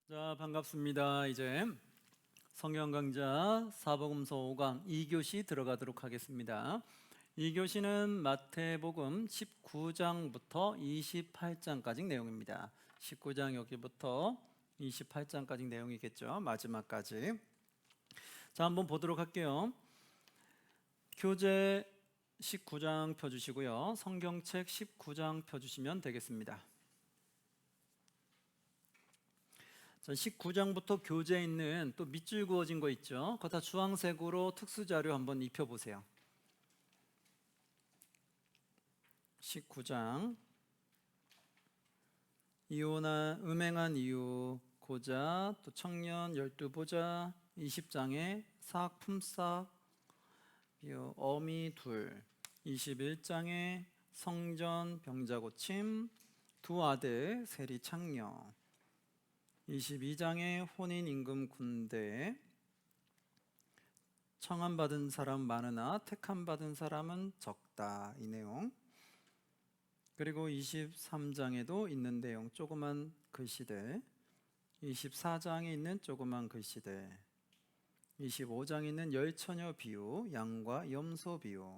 자, 반갑습니다. 이제 성경 강좌 사복음서 5강 2교시 들어가도록 하겠습니다. 2교시는 마태복음 19장부터 28장까지 내용입니다. 19장 여기부터 28장까지 내용이겠죠. 마지막까지. 자, 한번 보도록 할게요. 교재 19장 펴주시고요. 성경책 19장 펴주시면 되겠습니다. 자, 19장부터 교재에 있는 또 밑줄 그어진 거 있죠. 그거 다 주황색으로 특수자료 한번 입혀보세요. 19장 이혼한 음행한 이유 고자, 또 청년 12보자, 20장에 삭 품삯 어미 둘, 21장에 성전 병자 고침, 두 아들 세리 창녀, 22장에 혼인임금 군대, 청함받은 사람 많으나 택함받은 사람은 적다, 이 내용. 그리고 23장에도 있는 내용, 조그만 글씨들, 24장에 있는 조그만 글씨들, 25장에 있는 열처녀 비유, 양과 염소 비유,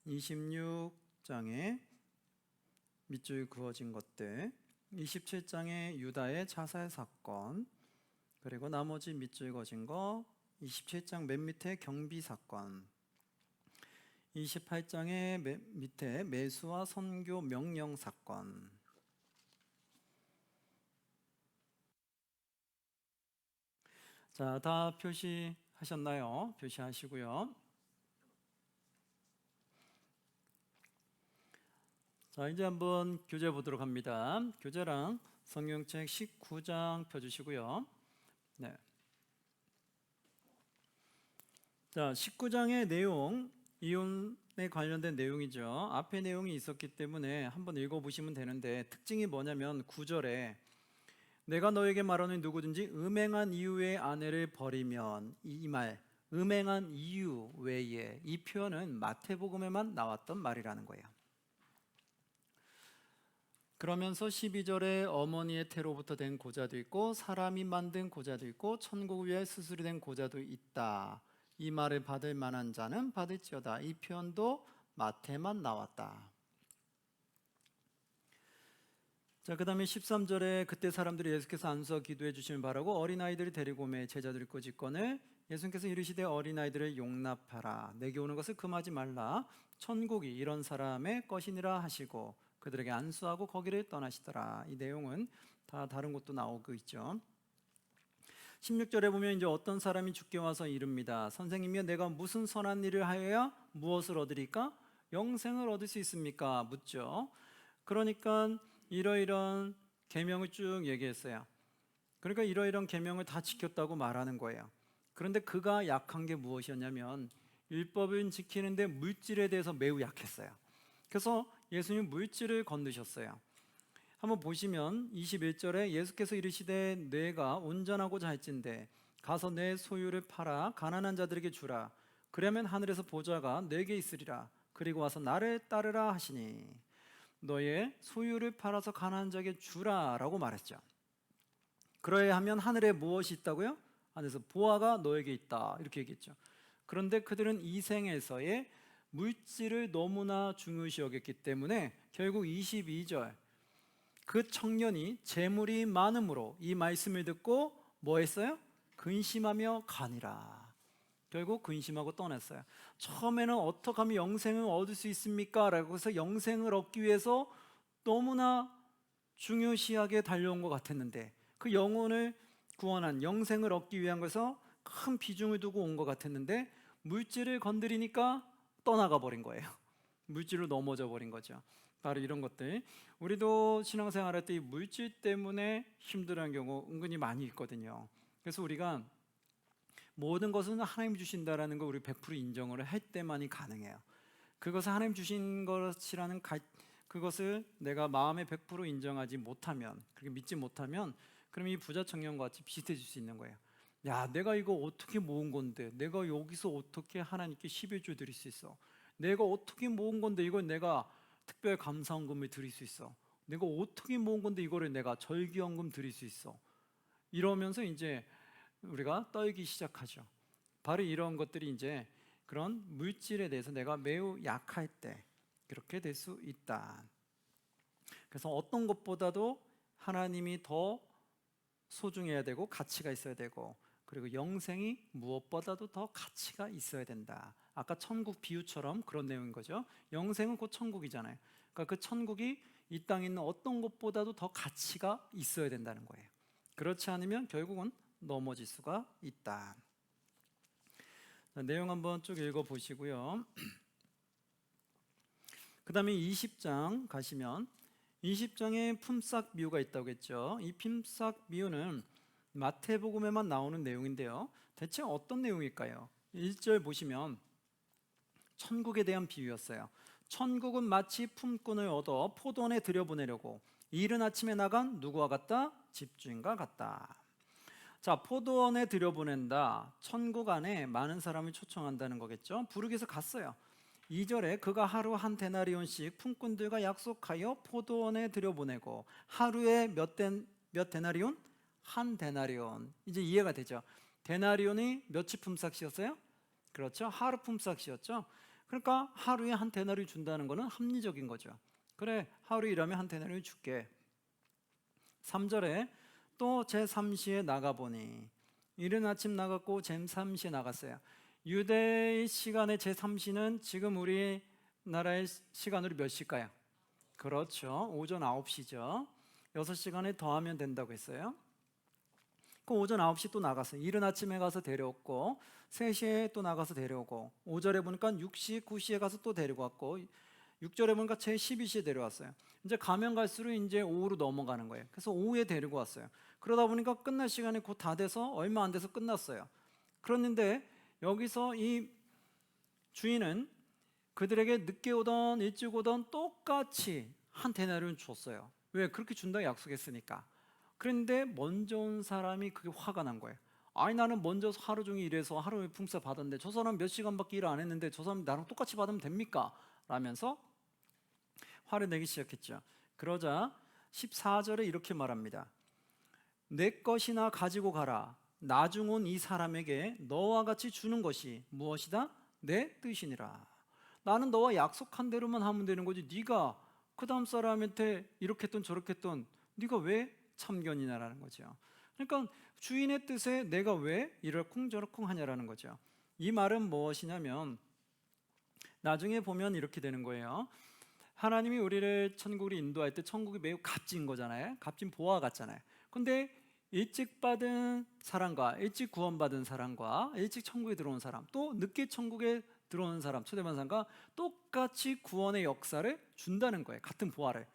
26장에 밑줄 그어진 것들, 27장에 유다의 자살 사건, 그리고 나머지 밑줄 그어진 거 27장 맨 밑에 경비 사건, 28장의 밑에 매수와 선교 명령 사건. 자, 다 표시하셨나요? 표시하시고요. 자, 이제 한번 교재 보도록 합니다. 교재랑 성경책 19장 펴주시고요. 네. 자, 19장의 내용, 이혼에 관련된 내용이죠. 앞에 내용이 있었기 때문에 한번 읽어보시면 되는데, 특징이 뭐냐면 9절에 내가 너에게 말하노니 누구든지 음행한 이유의 아내를 버리면, 이 말 음행한 이유 외에, 이 표현은 마태복음에만 나왔던 말이라는 거예요. 그러면서 12절에 어머니의 태로부터 된 고자도 있고 사람이 만든 고자도 있고 천국 위에 수술이 된 고자도 있다, 이 말을 받을 만한 자는 받을지어다, 이 표현도 마태만 나왔다. 자, 그 다음에 13절에 그때 사람들이 예수께서 안수와 기도해 주시면 바라고 어린아이들이 데리고 오매 제자들이 꼬집거늘 예수께서 이르시되 어린아이들을 용납하라, 내게 오는 것을 금하지 말라, 천국이 이런 사람의 것이니라 하시고 그들에게 안수하고 거기를 떠나시더라. 이 내용은 다 다른 곳도 나오고 있죠. 16절에 보면 이제 어떤 사람이 주께 와서 이릅니다. 선생님이여, 내가 무슨 선한 일을 하여야 무엇을 얻으리까? 영생을 얻을 수 있습니까? 묻죠. 그러니까 이러이러한 계명을 쭉 얘기했어요. 그러니까 이러이러한 계명을 다 지켰다고 말하는 거예요. 그런데 그가 약한 게 무엇이었냐면 율법을 지키는데 물질에 대해서 매우 약했어요. 그래서 예수님 물질을 건드셨어요. 한번 보시면 21절에 예수께서 이르시되 내가 온전하고자 할진대 가서 내 소유를 팔아 가난한 자들에게 주라, 그러면 하늘에서 보좌가 내게 있으리라, 그리고 와서 나를 따르라 하시니, 너의 소유를 팔아서 가난한 자에게 주라 라고 말했죠. 그러야 하면 하늘에 무엇이 있다고요? 하늘에서 보화가 너에게 있다, 이렇게 얘기했죠. 그런데 그들은 이 생에서의 물질을 너무나 중요시 여겼기 때문에 결국 22절 그 청년이 재물이 많음으로 이 말씀을 듣고 뭐 했어요? 근심하며 가니라. 결국 근심하고 떠났어요. 처음에는 어떻게 하면 영생을 얻을 수 있습니까? 라고 해서 영생을 얻기 위해서 너무나 중요시하게 달려온 것 같았는데, 그 영혼을 구원한 영생을 얻기 위한 것에서 큰 비중을 두고 온 것 같았는데 물질을 건드리니까 떠나가 버린 거예요. 물질로 넘어져 버린 거죠. 바로 이런 것들, 우리도 신앙생활할 때 이 물질 때문에 힘들어하는 경우 은근히 많이 있거든요. 그래서 우리가 모든 것은 하나님이 주신다라는 걸 우리 100% 인정을 할 때만이 가능해요. 그것을 하나님 주신 것이라는 그것을 내가 마음에 100% 인정하지 못하면, 그렇게 믿지 못하면, 그럼 이 부자 청년과 같이 비슷해질 수 있는 거예요. 야, 내가 이거 어떻게 모은 건데, 내가 여기서 어떻게 하나님께 11조 드릴 수 있어? 내가 어떻게 모은 건데 이걸 내가 특별 감사헌금을 드릴 수 있어? 내가 어떻게 모은 건데 이거를 내가 절기헌금 드릴 수 있어? 이러면서 이제 우리가 떨기 시작하죠. 바로 이런 것들이 이제 그런 물질에 대해서 내가 매우 약할 때 그렇게 될 수 있다. 그래서 어떤 것보다도 하나님이 더 소중해야 되고 가치가 있어야 되고, 그리고 영생이 무엇보다도 더 가치가 있어야 된다. 아까 천국 비유처럼 그런 내용인 거죠. 영생은 곧 천국이잖아요. 그러니까 그 천국이 이 땅에 있는 어떤 것보다도 더 가치가 있어야 된다는 거예요. 그렇지 않으면 결국은 넘어질 수가 있다. 자, 내용 한번 쭉 읽어보시고요. 그 다음에 20장 가시면 20장에 품삯 비유가 있다고 했죠. 이 품삯 비유는 마태복음에만 나오는 내용인데요. 대체 어떤 내용일까요? 1절 보시면 천국에 대한 비유였어요. 천국은 마치 품꾼을 얻어 포도원에 들여보내려고 이른 아침에 나간 누구와 같다? 집주인과 같다. 자, 포도원에 들여보낸다. 천국 안에 많은 사람을 초청한다는 거겠죠. 부르기 위해서 갔어요. 2절에 그가 하루 한 데나리온씩 품꾼들과 약속하여 포도원에 들여보내고 하루에 몇 데나리온? 한 데나리온. 이제 이해가 되죠. 데나리온이 며칠 품삯이었어요? 그렇죠. 하루 품삯이었죠. 그러니까 하루에 한 데나리온 준다는 거는 합리적인 거죠. 그래, 하루 일하면 한 데나리온 줄게. 3절에 또 제3시에 나가보니 이른 아침 나갔고 제3시에 나갔어요. 유대의 시간의 제3시는 지금 우리나라의 시간으로 몇 시일까요? 그렇죠. 오전 9시죠. 6시간에 더하면 된다고 했어요. 그 오전 9시 또 나갔어요. 이른 아침에 가서 데려왔고 3시에 또 나가서 데려오고 5절에 보니까 6시, 9시에 가서 또 데리고 왔고 6절에 보니까 제 12시에 데려왔어요. 이제 가면 갈수록 이제 오후로 넘어가는 거예요. 그래서 오후에 데리고 왔어요. 그러다 보니까 끝날 시간이 곧 다 돼서 얼마 안 돼서 끝났어요. 그랬는데 여기서 이 주인은 그들에게 늦게 오던 일찍 오던 똑같이 한 데나리온 줬어요. 왜? 그렇게 준다고 약속했으니까. 그런데 먼저 온 사람이 그게 화가 난 거예요. 아니 나는 먼저 하루 종일 일해서 하루에 품삯 받았는데 저 사람 몇 시간밖에 일 안 했는데 저 사람 나랑 똑같이 받으면 됩니까? 라면서 화를 내기 시작했죠. 그러자 14절에 이렇게 말합니다. 내 것이나 가지고 가라. 나중 온 이 사람에게 너와 같이 주는 것이 무엇이다? 내 뜻이니라. 나는 너와 약속한 대로만 하면 되는 거지 네가 그 다음 사람한테 이렇게 했던 저렇게 했던 네가 왜 참견이냐라는 거죠. 그러니까 주인의 뜻에 내가 왜 이럴쿵저럴쿵 하냐라는 거죠. 이 말은 무엇이냐면 나중에 보면 이렇게 되는 거예요. 하나님이 우리를 천국으로 인도할 때 천국이 매우 값진 거잖아요. 값진 보화 같잖아요. 근데 일찍 받은 사람과 일찍 구원받은 사람과 일찍 천국에 들어온 사람, 또 늦게 천국에 들어오는 사람, 초대받은 사람과 똑같이 구원의 역사를 준다는 거예요. 같은 보화를.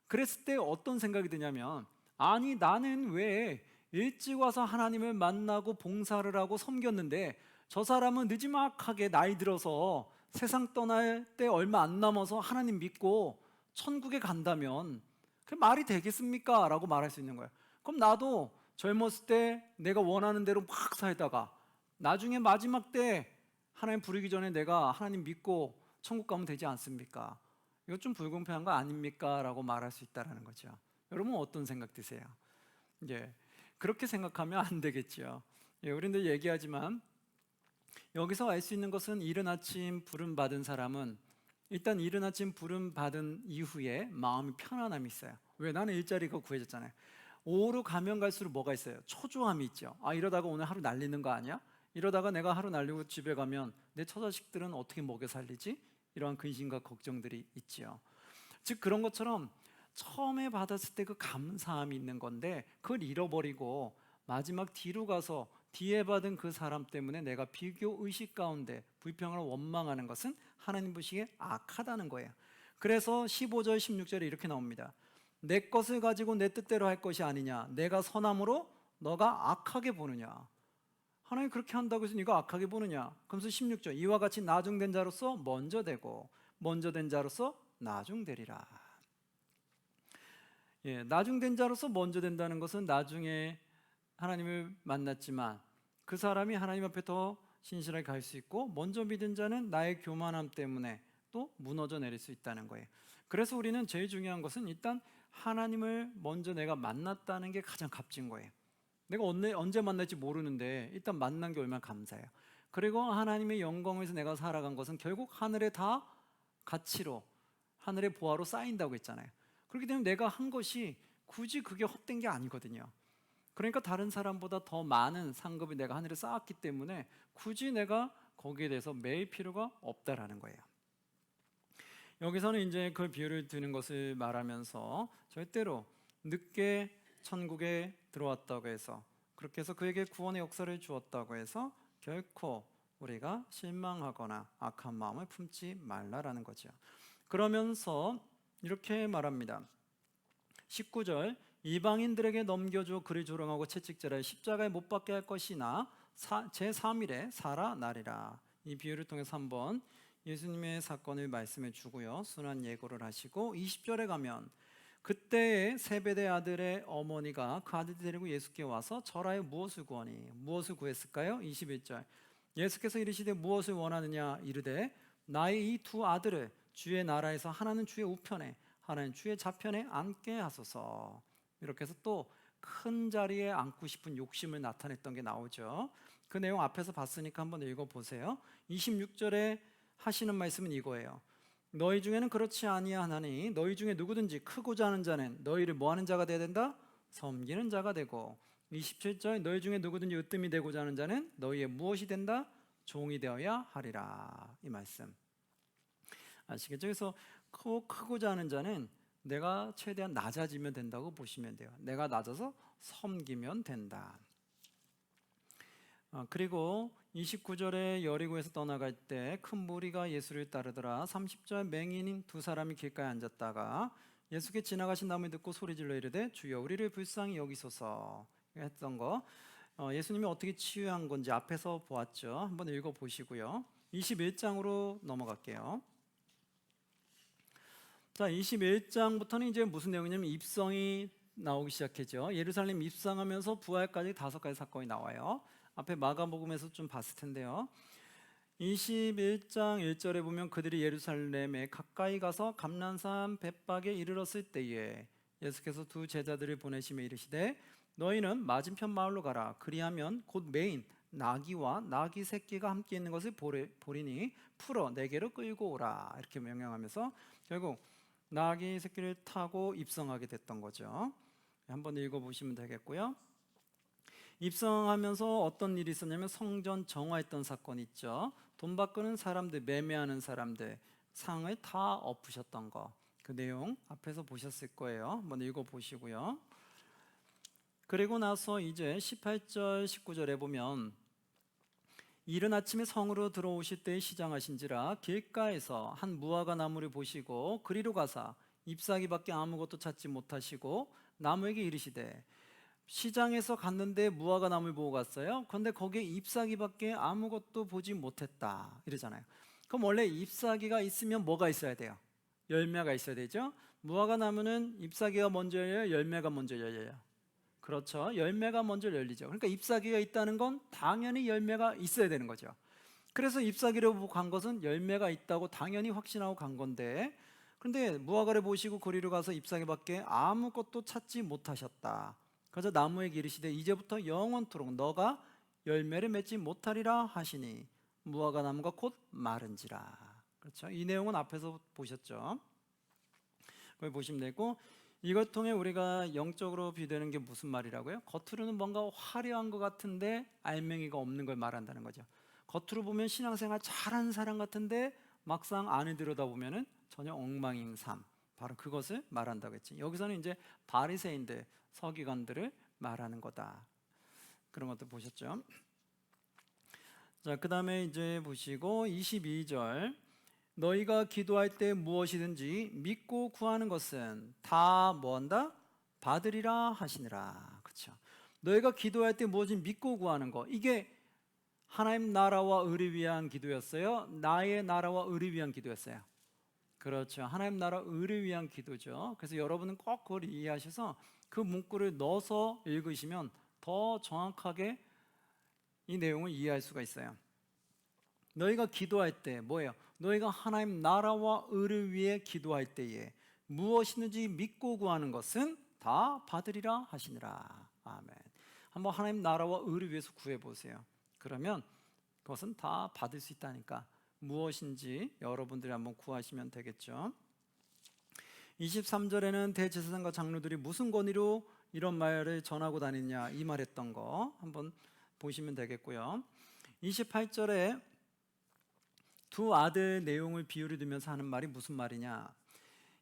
그랬을 때 어떤 생각이 드냐면 아니 나는 왜 일찍 와서 하나님을 만나고 봉사를 하고 섬겼는데 저 사람은 느지막하게 나이 들어서 세상 떠날 때 얼마 안 남아서 하나님 믿고 천국에 간다면 그 말이 되겠습니까? 라고 말할 수 있는 거예요. 그럼 나도 젊었을 때 내가 원하는 대로 막 살다가 나중에 마지막 때 하나님 부르기 전에 내가 하나님 믿고 천국 가면 되지 않습니까? 이거 좀 불공평한 거 아닙니까? 라고 말할 수 있다는 거죠. 여러분 어떤 생각 드세요? 예, 그렇게 생각하면 안 되겠죠. 예, 우리도 얘기하지만 여기서 알 수 있는 것은 이른 아침 부름 받은 사람은 일단 이른 아침 부름 받은 이후에 마음이 편안함이 있어요. 왜? 나는 일자리가 구해졌잖아요. 오후로 가면 갈수록 뭐가 있어요? 초조함이 있죠. 아 이러다가 오늘 하루 날리는 거 아니야? 이러다가 내가 하루 날리고 집에 가면 내 처자식들은 어떻게 먹여 살리지? 이러한 근심과 걱정들이 있지요. 즉 그런 것처럼 처음에 받았을 때 그 감사함이 있는 건데 그걸 잃어버리고 마지막 뒤로 가서 뒤에 받은 그 사람 때문에 내가 비교 의식 가운데 불평을 원망하는 것은 하나님 보시기에 악하다는 거예요. 그래서 15절 16절에 이렇게 나옵니다. 내 것을 가지고 내 뜻대로 할 것이 아니냐, 내가 선함으로 너가 악하게 보느냐. 하나님 그렇게 한다고 해서 네가 악하게 보느냐. 그러면서 16절 이와 같이 나중된 자로서 먼저 되고 먼저 된 자로서 나중되리라. 예, 나중된 자로서 먼저 된다는 것은 나중에 하나님을 만났지만 그 사람이 하나님 앞에 더 신실하게 갈 수 있고 먼저 믿은 자는 나의 교만함 때문에 또 무너져 내릴 수 있다는 거예요. 그래서 우리는 제일 중요한 것은 일단 하나님을 먼저 내가 만났다는 게 가장 값진 거예요. 내가 언제 만날지 모르는데 일단 만난 게 얼마나 감사해요. 그리고 하나님의 영광에서 내가 살아간 것은 결국 하늘에 다 가치로, 하늘의 보화로 쌓인다고 했잖아요. 그렇기 때문에 내가 한 것이 굳이 그게 헛된 게 아니거든요. 그러니까 다른 사람보다 더 많은 상급을 내가 하늘에 쌓았기 때문에 굳이 내가 거기에 대해서 매일 필요가 없다라는 거예요. 여기서는 이제 그 비유를 드는 것을 말하면서 절대로 늦게 천국에 들어왔다고 해서, 그렇게 해서 그에게 구원의 역사를 주었다고 해서 결코 우리가 실망하거나 악한 마음을 품지 말라라는 거죠. 그러면서 이렇게 말합니다. 19절, 이방인들에게 넘겨줘 그를 조롱하고 채찍질하여 십자가에 못 박게 할 것이나 제3일에 살아나리라. 이 비유를 통해서 한번 예수님의 사건을 말씀해 주고요, 순환 예고를 하시고 20절에 가면 그때에 세베대 아들의 어머니가 그 아들 데리고 예수께 와서 절하여 무엇을 구하니? 무엇을 구했을까요? 21절, 예수께서 이르시되 무엇을 원하느냐 이르되 나의 이 두 아들을 주의 나라에서 하나는 주의 우편에 하나는 주의 좌편에 앉게 하소서. 이렇게 해서 또 큰 자리에 앉고 싶은 욕심을 나타냈던 게 나오죠. 그 내용 앞에서 봤으니까 한번 읽어보세요. 26절에 하시는 말씀은 이거예요. 너희 중에는 그렇지 아니하나니 너희 중에 누구든지 크고자 하는 자는 너희를 뭐하는 자가 되어야 된다? 섬기는 자가 되고, 27절, 너희 중에 누구든지 으뜸이 되고자 하는 자는 너희의 무엇이 된다? 종이 되어야 하리라. 이 말씀 아시겠죠? 그래서 크고자 하는 자는 내가 최대한 낮아지면 된다고 보시면 돼요. 내가 낮아서 섬기면 된다. 그리고 29절에 여리고에서 떠나갈 때 큰 무리가 예수를 따르더라. 30절, 맹인인 두 사람이 길가에 앉았다가 예수께 지나가신 다음에 듣고 소리질러 이르되 주여 우리를 불쌍히 여기소서 했던 거, 예수님이 어떻게 치유한 건지 앞에서 보았죠. 한번 읽어보시고요. 21장으로 넘어갈게요. 자, 21장부터는 이제 무슨 내용이냐면 입성이 나오기 시작했죠. 예루살렘 입성하면서 부활까지 5가지 사건이 나와요. 앞에 마가복음에서 좀 봤을 텐데요. 21장 1절에 보면 그들이 예루살렘에 가까이 가서 감난산 벳박에 이르렀을 때에 예수께서 두 제자들을 보내시며 이르시되 너희는 맞은편 마을로 가라. 그리하면 곧 매인 나귀와 나귀 새끼가 함께 있는 것을 보리니 풀어 내게로 끌고 오라. 이렇게 명령하면서 결국 나귀 새끼를 타고 입성하게 됐던 거죠. 한번 읽어보시면 되겠고요. 입성하면서 어떤 일이 있었냐면 성전 정화했던 사건이 있죠. 돈 바꾸는 사람들, 매매하는 사람들 상을 다 엎으셨던 거, 그 내용 앞에서 보셨을 거예요. 한번 읽어보시고요. 그리고 나서 이제 18절 19절에 보면 이른 아침에 성으로 들어오실 때에 시장하신지라 길가에서 한 무화과 나무를 보시고 그리로 가사 잎사귀밖에 아무것도 찾지 못하시고 나무에게 이르시되, 시장에서 갔는데 무화과 나무를 보고 갔어요. 그런데 거기에 잎사귀밖에 아무것도 보지 못했다 이러잖아요. 그럼 원래 잎사귀가 있으면 뭐가 있어야 돼요? 열매가 있어야 되죠. 무화과 나무는 잎사귀가 먼저 열려요? 열매가 먼저 열려요? 그렇죠. 열매가 먼저 열리죠. 그러니까 잎사귀가 있다는 건 당연히 열매가 있어야 되는 거죠. 그래서 잎사귀를 보고 간 것은 열매가 있다고 당연히 확신하고 간 건데, 그런데 무화과를 보시고 거리로 가서 잎사귀밖에 아무것도 찾지 못하셨다. 그래서 나무에게 이르시되 이제부터 영원토록 너가 열매를 맺지 못하리라 하시니 무화과 나무가 곧 마른지라. 그렇죠. 이 내용은 앞에서 보셨죠. 그걸 보시면 되고, 이것 통해 우리가 영적으로 비유되는 게 무슨 말이라고요? 겉으로는 뭔가 화려한 것 같은데 알맹이가 없는 걸 말한다는 거죠. 겉으로 보면 신앙생활 잘하는 사람 같은데 막상 안에 들여다보면 전혀 엉망인 삶, 바로 그것을 말한다고 했지. 여기서는 이제 바리새인들, 서기관들을 말하는 거다. 그런 것도 보셨죠. 자, 그 다음에 이제 보시고 22절, 너희가 기도할 때 무엇이든지 믿고 구하는 것은 다 뭐한다? 받으리라 하시니라. 그렇죠. 너희가 기도할 때 무엇인지 믿고 구하는 거, 이게 하나님 나라와 의를 위한 기도였어요? 나의 나라와 의를 위한 기도였어요? 그렇죠. 하나님 나라 의를 위한 기도죠. 그래서 여러분은 꼭 그걸 이해하셔서 그 문구를 넣어서 읽으시면 더 정확하게 이 내용을 이해할 수가 있어요. 너희가 기도할 때 뭐예요? 너희가 하나님 나라와 의를 위해 기도할 때에 무엇이든지 믿고 구하는 것은 다 받으리라 하시니라. 아멘. 한번 하나님 나라와 의를 위해서 구해보세요. 그러면 그것은 다 받을 수 있다니까. 무엇인지 여러분들이 한번 구하시면 되겠죠. 23절에는 대제사장과 장로들이 무슨 권위로 이런 말을 전하고 다니냐 이 말했던 거 한번 보시면 되겠고요. 28절에 두 아들 내용을 비유를 들면서 하는 말이 무슨 말이냐.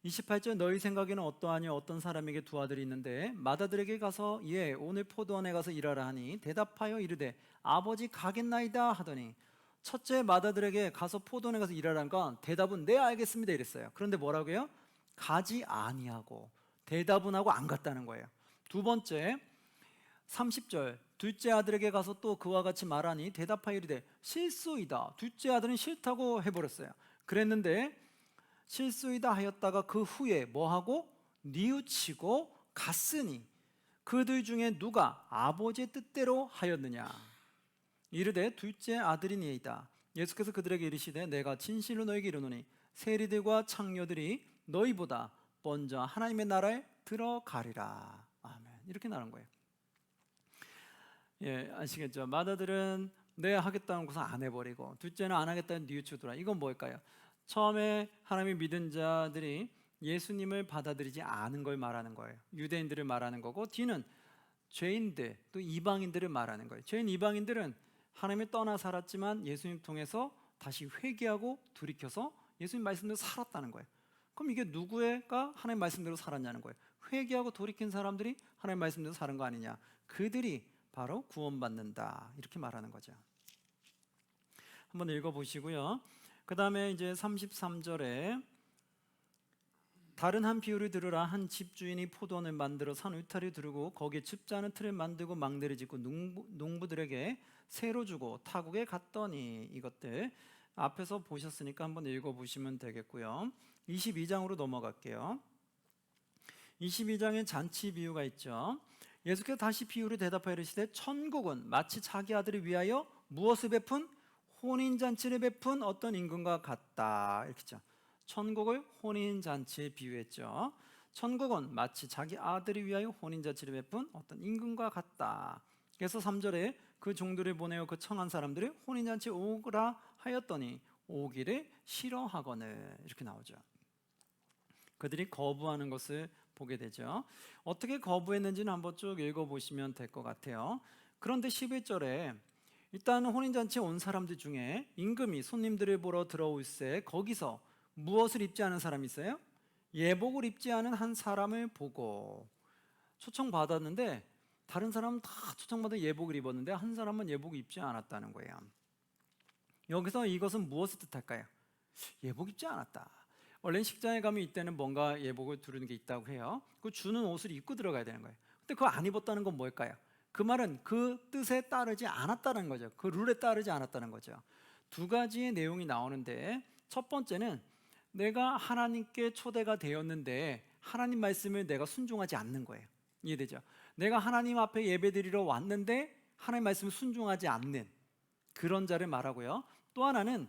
28절 너희 생각에는 어떠하니 어떤 사람에게 두 아들이 있는데 맏아들에게 가서 예 오늘 포도원에 가서 일하라 하니 대답하여 이르되 아버지 가겠나이다 하더니 첫째 맏아들에게 가서 포도원에 가서 일하라니까 대답은 네 알겠습니다 이랬어요. 그런데 뭐라고요? 가지 아니하고 대답은 하고 안 갔다는 거예요. 두 번째 30절 둘째 아들에게 가서 또 그와 같이 말하니 대답하여 이르되 실소이다. 둘째 아들은 싫다고 해버렸어요. 그랬는데 실소이다 하였다가 그 후에 뭐하고 뉘우치고 갔으니 그들 중에 누가 아버지의 뜻대로 하였느냐. 이르되 둘째 아들이니이다. 예수께서 그들에게 이르시되 내가 진실로 너희에게 이르노니 세리들과 창녀들이 너희보다 먼저 하나님의 나라에 들어가리라. 아멘. 이렇게 나오는 거예요. 예, 아시겠죠? 맏아들은 네 하겠다는 것을 안 해버리고 둘째는 안 하겠다는 뉘우치더라. 이건 뭘까요? 처음에 하나님의 믿은 자들이 예수님을 받아들이지 않은 걸 말하는 거예요. 유대인들을 말하는 거고 뒤는 죄인들 또 이방인들을 말하는 거예요. 죄인 이방인들은 하나님을 떠나 살았지만 예수님 통해서 다시 회개하고 돌이켜서 예수님 말씀대로 살았다는 거예요. 그럼 이게 누구가 하나님 말씀대로 살았냐는 거예요. 회개하고 돌이킨 사람들이 하나님 말씀대로 사는 거 아니냐. 그들이 바로 구원받는다 이렇게 말하는 거죠. 한번 읽어보시고요. 그 다음에 이제 33절에 다른 한 비유를 들으라. 한 집주인이 포도원을 만들어 산 울타리 두르고 거기에 즙자는 틀을 만들고 망대를 짓고 농부들에게 새로 주고 타국에 갔더니 이것들 앞에서 보셨으니까 한번 읽어보시면 되겠고요. 22장으로 넘어갈게요. 22장에 잔치 비유가 있죠. 예수께서 다시 비유를 대답하여 이르시되 천국은 마치 자기 아들을 위하여 무엇을 베푼 혼인잔치를 베푼 어떤 임금과 같다 이렇게 했죠. 천국을 혼인잔치에 비유했죠. 천국은 마치 자기 아들을 위하여 혼인잔치를 베푼 어떤 임금과 같다. 그래서 3절에 그 종들을 보내어 그 청한 사람들이 혼인잔치에 오라 하였더니 오기를 싫어하거늘 이렇게 나오죠. 그들이 거부하는 것을 보게 되죠. 어떻게 거부했는지는 한번 쭉 읽어보시면 될 것 같아요. 그런데 11절에 일단 혼인잔치에 온 사람들 중에 임금이 손님들을 보러 들어올세 거기서 무엇을 입지 않은 사람이 있어요? 예복을 입지 않은 한 사람을 보고 초청받았는데 다른 사람은 다 초청받아 예복을 입었는데 한 사람은 예복을 입지 않았다는 거예요. 여기서 이것은 무엇을 뜻할까요? 예복 입지 않았다. 원래 식장에 가면 이때는 뭔가 예복을 두르는 게 있다고 해요. 그 주는 옷을 입고 들어가야 되는 거예요. 근데 그거 안 입었다는 건 뭘까요? 그 말은 그 뜻에 따르지 않았다는 거죠. 그 룰에 따르지 않았다는 거죠. 두 가지의 내용이 나오는데 첫 번째는 내가 하나님께 초대가 되었는데 하나님 말씀을 내가 순종하지 않는 거예요. 이해되죠? 내가 하나님 앞에 예배드리러 왔는데 하나님 말씀을 순종하지 않는 그런 자를 말하고요. 또 하나는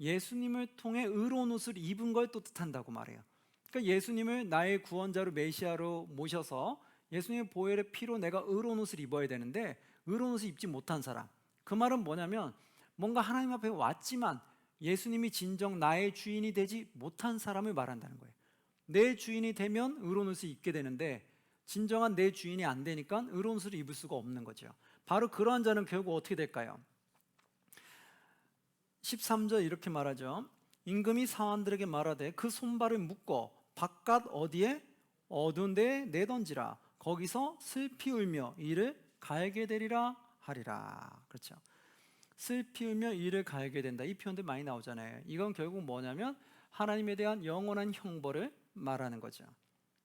예수님을 통해 의로운 옷을 입은 걸 또 뜻한다고 말해요. 그러니까 예수님을 나의 구원자로 메시아로 모셔서 예수님의 보혈의 피로 내가 의로운 옷을 입어야 되는데 의로운 옷을 입지 못한 사람. 그 말은 뭐냐면 뭔가 하나님 앞에 왔지만 예수님이 진정 나의 주인이 되지 못한 사람을 말한다는 거예요. 내 주인이 되면 의로운 옷을 입게 되는데 진정한 내 주인이 안 되니까 의로운 옷을 입을 수가 없는 거죠. 바로 그러한 자는 결국 어떻게 될까요? 13절 이렇게 말하죠. 임금이 사환들에게 말하되 그 손발을 묶어 바깥 어디에 어두운 데에 내던지라. 거기서 슬피 울며 이를 갈게 되리라 하리라. 그렇죠. 슬피 울며 이를 갈게 된다. 이 표현들 많이 나오잖아요. 이건 결국 뭐냐면 하나님에 대한 영원한 형벌을 말하는 거죠.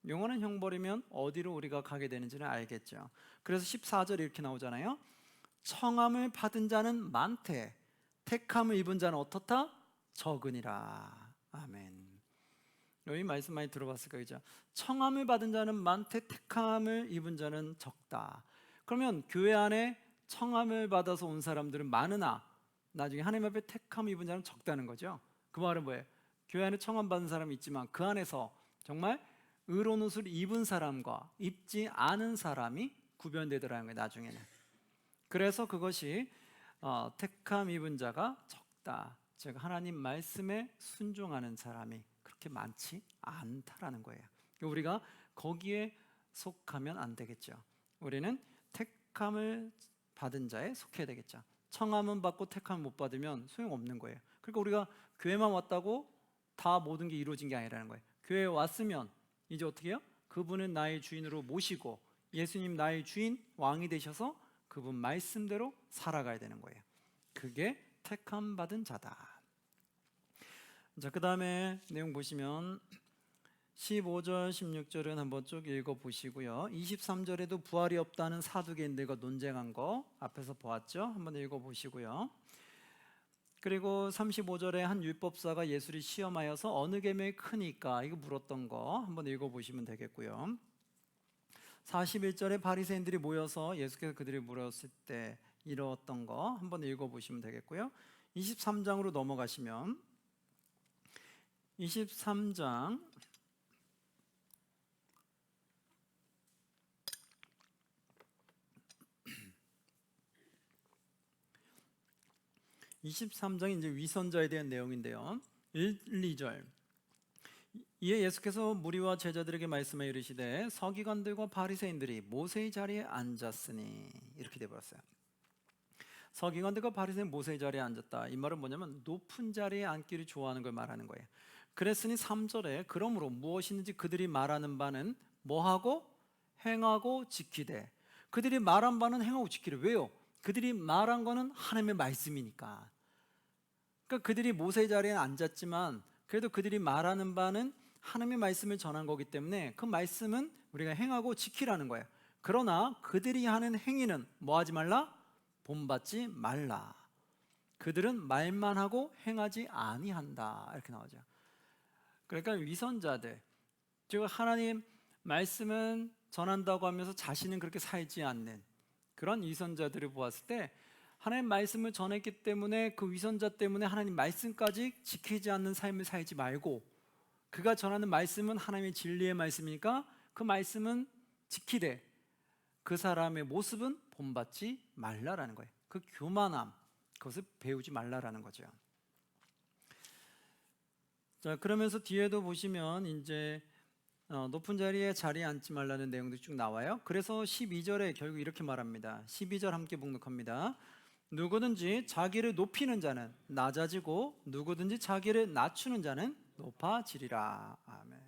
영원한 형벌이면 어디로 우리가 가게 되는지는 알겠죠. 그래서 14절 이렇게 나오잖아요. 청함을 받은 자는 많되 택함을 입은 자는 어떻다? 적으니라. 아멘. 여기 말씀 많이 들어봤을 거예요. 그죠? 청함을 받은 자는 많되 택함을 입은 자는 적다. 그러면 교회 안에 청함을 받아서 온 사람들은 많으나 나중에 하나님 앞에 택함을 입은 자는 적다는 거죠. 그 말은 뭐예요? 교회 안에 청함 받은 사람이 있지만 그 안에서 정말 의로운 옷을 입은 사람과 입지 않은 사람이 구별되더라는 거예요. 나중에는. 그래서 그것이 택함 입은 자가 적다. 즉 하나님 말씀에 순종하는 사람이 그렇게 많지 않다라는 거예요. 우리가 거기에 속하면 안 되겠죠. 우리는 택함을 받은 자에 속해야 되겠죠. 청함은 받고 택함을 못 받으면 소용없는 거예요. 그러니까 우리가 교회만 왔다고 다 모든 게 이루어진 게 아니라는 거예요. 교회에 왔으면 이제 어떻게 해요? 그분은 나의 주인으로 모시고 예수님 나의 주인 왕이 되셔서 그분 말씀대로 살아가야 되는 거예요. 그게 택함 받은 자다. 자, 그 다음에 내용 보시면 15절 16절은 한번 쭉 읽어보시고요. 23절에도 부활이 없다는 사두개인들과 논쟁한 거 앞에서 보았죠. 한번 읽어보시고요. 그리고 35절에 한 율법사가 예수를 시험하여서 어느 계명이 크니까 이거 물었던 거 한번 읽어보시면 되겠고요. 41절에 바리새인들이 모여서 예수께서 그들이 물었을 때 이루었던 거 한번 읽어보시면 되겠고요. 23장으로 넘어가시면 23장 23장이 이제 위선자에 대한 내용인데요. 1, 2절. 이에 예수께서 무리와 제자들에게 말씀하여 이르시되 서기관들과 바리새인들이 모세의 자리에 앉았으니 이렇게 돼 버렸어요. 서기관들과 바리새인 모세의 자리에 앉았다. 이 말은 뭐냐면 높은 자리에 앉기를 좋아하는 걸 말하는 거예요. 그랬으니 3절에 그러므로 무엇이든지 그들이 말하는 바는 뭐하고 행하고 지키되. 그들이 말한 바는 행하고 지키래. 왜요? 그들이 말한 거는 하나님의 말씀이니까. 그러니까 그들이 모세의 자리에 앉았지만 그래도 그들이 말하는 바는 하나님의 말씀을 전한 거기 때문에 그 말씀은 우리가 행하고 지키라는 거예요. 그러나 그들이 하는 행위는 뭐 하지 말라? 본받지 말라. 그들은 말만 하고 행하지 아니한다. 이렇게 나오죠. 그러니까 위선자들, 즉 하나님 말씀은 전한다고 하면서 자신은 그렇게 살지 않는 그런 위선자들을 보았을 때 하나님 말씀을 전했기 때문에 그 위선자 때문에 하나님 말씀까지 지키지 않는 삶을 살지 말고 그가 전하는 말씀은 하나님의 진리의 말씀이니까 그 말씀은 지키되 그 사람의 모습은 본받지 말라라는 거예요. 그 교만함, 그것을 배우지 말라라는 거죠. 자, 그러면서 뒤에도 보시면 이제 높은 자리에 앉지 말라는 내용도 쭉 나와요. 그래서 12절에 결국 이렇게 말합니다. 12절 함께 봉독합니다. 누구든지 자기를 높이는 자는 낮아지고 누구든지 자기를 낮추는 자는 높아지리라. 아멘.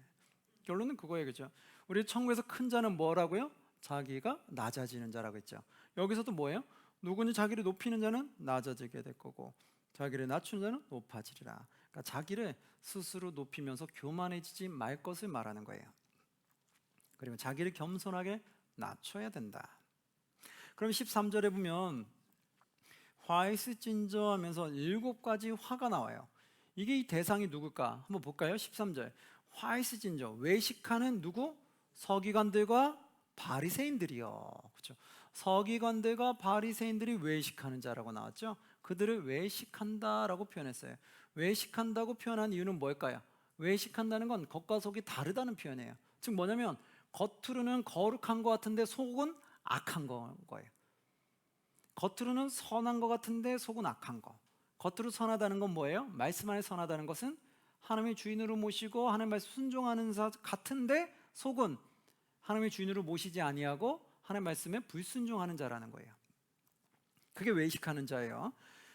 결론은 그거예요, 그렇죠? 우리 천국에서 큰 자는 뭐라고요? 자기가 낮아지는 자라고 했죠. 여기서도 뭐예요? 누구든지 자기를 높이는 자는 낮아지게 될 거고 자기를 낮추는 자는 높아지리라. 그러니까 자기를 스스로 높이면서 교만해지지 말 것을 말하는 거예요. 그리고 자기를 겸손하게 낮춰야 된다. 그럼 13절에 보면 화이스 진저 하면서 7가지 화가 나와요. 이게 이 대상이 누굴까? 한번 볼까요? 13절. 화이스 진저, 외식하는 누구? 서기관들과 바리새인들이요. 그렇죠? 서기관들과 바리새인들이 외식하는 자라고 나왔죠. 그들을 외식한다라고 표현했어요. 외식한다고 표현한 이유는 뭘까요? 외식한다는 건 겉과 속이 다르다는 표현이에요. 즉 뭐냐면 겉으로는 거룩한 것 같은데 속은 악한 거예요. 겉으로는 선한 것 같은데 속은 악한 거. 겉으로 선하다는 건 뭐예요? 말씀 안에 선하다는 것은 하나님의 주인으로 모시고 하나님 말씀 순종하는 자 같은데 속은 하나님의 주인으로 모시지 아니하고 하나님 말씀에 불순종하는 자라는 거예요. 그게 외식하는 자예요.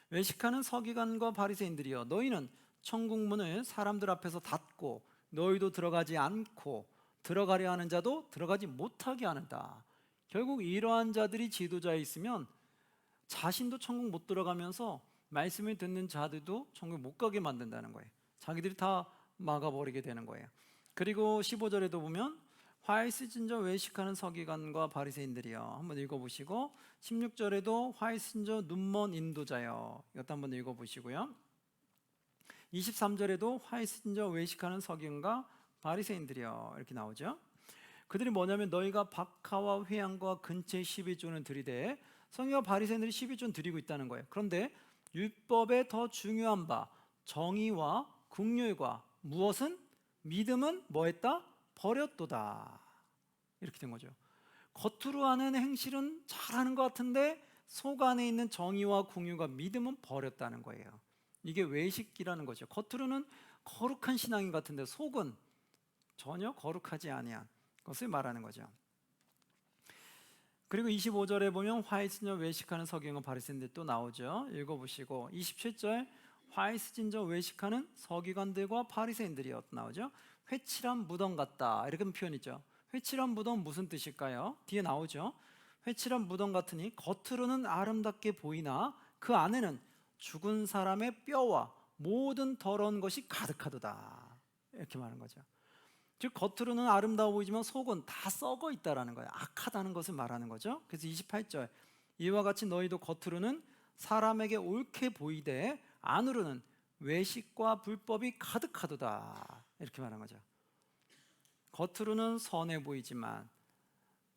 외식하는 서기관과 바리새인들이여 너희는 천국 문을 사람들 앞에서 닫고 너희도 들어가지 않고 들어가려 하는 자도 들어가지 못하게 하는다. 결국 이러한 자들이 지도자에 있으면 자신도 천국 못 들어가면서 말씀을 듣는 자들도 천국 못 가게 만든다는 거예요. 자기들이 다 막아버리게 되는 거예요. 그리고 15절에도 보면 화이스진저 외식하는 서기관과 바리새인들이여 한번 읽어보시고 16절에도 화이스진저 눈먼 인도자여 이것도 한번 읽어보시고요. 23절에도 화이스진저 외식하는 서기관과 바리새인들이여 이렇게 나오죠. 그들이 뭐냐면 너희가 박하와 회양과 근처의 11조는 들이되 성경과 바리새인들이 11조는 드리고 있다는 거예요. 그런데 율법의 더 중요한 바 정의와 긍휼과 무엇은 믿음은 뭐했다? 버렸도다. 이렇게 된 거죠. 겉으로 하는 행실은 잘하는 것 같은데 속 안에 있는 정의와 공유가 믿음은 버렸다는 거예요. 이게 외식이라는 거죠. 겉으로는 거룩한 신앙인 같은데 속은 전혀 거룩하지 아니한 것을 말하는 거죠. 그리고 25절에 보면 화이스진저 외식하는 서기관과 바리새인들 또 나오죠. 읽어보시고 27절 화이스진저 외식하는 서기관들과 바리새인들이 나오죠. 회칠한 무덤 같다 이렇게 표현이죠. 회칠한 무덤 무슨 뜻일까요? 뒤에 나오죠. 회칠한 무덤 같으니 겉으로는 아름답게 보이나 그 안에는 죽은 사람의 뼈와 모든 더러운 것이 가득하도다 이렇게 말하는 거죠. 즉 겉으로는 아름다워 보이지만 속은 다 썩어 있다라는 거예요. 악하다는 것을 말하는 거죠. 그래서 28절 이와 같이 너희도 겉으로는 사람에게 옳게 보이되 안으로는 외식과 불법이 가득하도다 이렇게 말하는 거죠. 겉으로는 선해 보이지만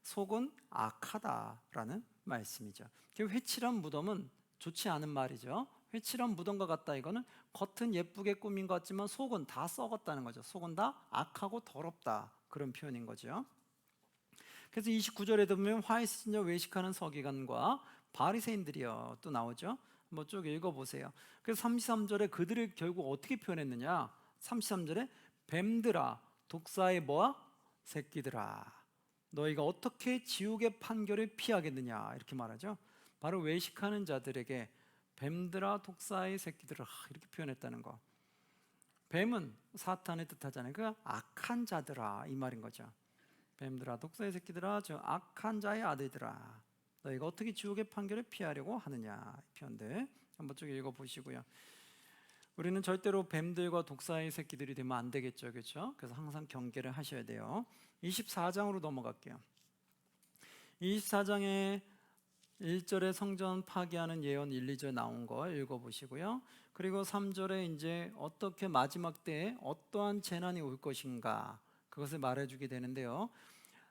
속은 악하다라는 말씀이죠. 회칠한 무덤은 좋지 않은 말이죠. 회칠한 무덤과 같다 이거는 겉은 예쁘게 꾸민 것 같지만 속은 다 썩었다는 거죠. 속은 다 악하고 더럽다 그런 표현인 거죠. 그래서 29절에 보면 화이스진저 외식하는 서기관과 바리새인들이요 또 나오죠. 한번 쭉 읽어보세요. 그래서 33절에 그들을 결국 어떻게 표현했느냐? 33절에 뱀들아 독사의 뭐야? 새끼들아 너희가 어떻게 지옥의 판결을 피하겠느냐 이렇게 말하죠. 바로 외식하는 자들에게 뱀들아 독사의 새끼들아 이렇게 표현했다는 거. 뱀은 사탄의 뜻하잖아요. 그 악한 자들아 이 말인 거죠. 뱀들아 독사의 새끼들아 저 악한 자의 아들들아 너희가 어떻게 지옥의 판결을 피하려고 하느냐 이 표현들 한번 쭉 읽어보시고요. 우리는 절대로 뱀들과 독사의 새끼들이 되면 안 되겠죠, 그렇죠? 그래서 항상 경계를 하셔야 돼요. 24장으로 넘어갈게요. 24장에 1절에 성전 파괴하는 예언 1, 2절 나온 거 읽어보시고요. 그리고 3절에 이제 어떻게 마지막 때에 어떠한 재난이 올 것인가 그것을 말해주게 되는데요.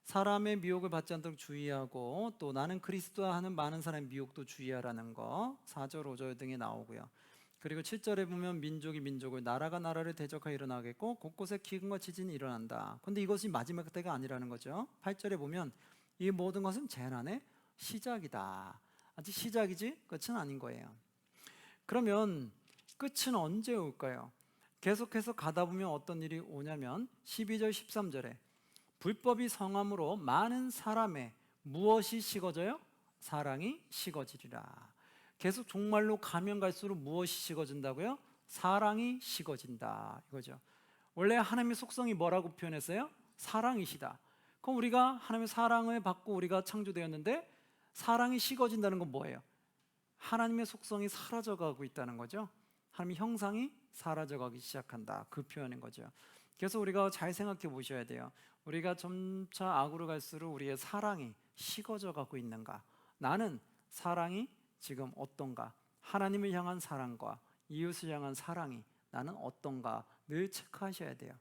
사람의 미혹을 받지 않도록 주의하고 또 나는 그리스도와 하는 많은 사람의 미혹도 주의하라는 거 4절, 5절 등에 나오고요. 그리고 7절에 보면 민족이 민족을 나라가 나라를 대적하여 일어나겠고 곳곳에 기근과 지진이 일어난다. 그런데 이것이 마지막 때가 아니라는 거죠. 8절에 보면 이 모든 것은 재난의 시작이다. 아직 시작이지 끝은 아닌 거예요. 그러면 끝은 언제 올까요? 계속해서 가다 보면 어떤 일이 오냐면 12절 13절에 불법이 성함으로 많은 사람의 무엇이 식어져요? 사랑이 식어지리라. 계속 종말로 가면 갈수록 무엇이 식어진다고요? 사랑이 식어진다 이거죠. 원래 하나님의 속성이 뭐라고 표현했어요? 사랑이시다. 그럼 우리가 하나님의 사랑을 받고 우리가 창조되었는데 사랑이 식어진다는 건 뭐예요? 하나님의 속성이 사라져가고 있다는 거죠. 하나님의 형상이 사라져가기 시작한다 그 표현인 거죠. 그래서 우리가 잘 생각해 보셔야 돼요. 우리가 점차 악으로 갈수록 우리의 사랑이 식어져 가고 있는가? 나는 사랑이 지금 어떤가? 하나님을 향한 사랑과 이웃을 향한 사랑이 나는 어떤가? 늘 체크하셔야 돼요.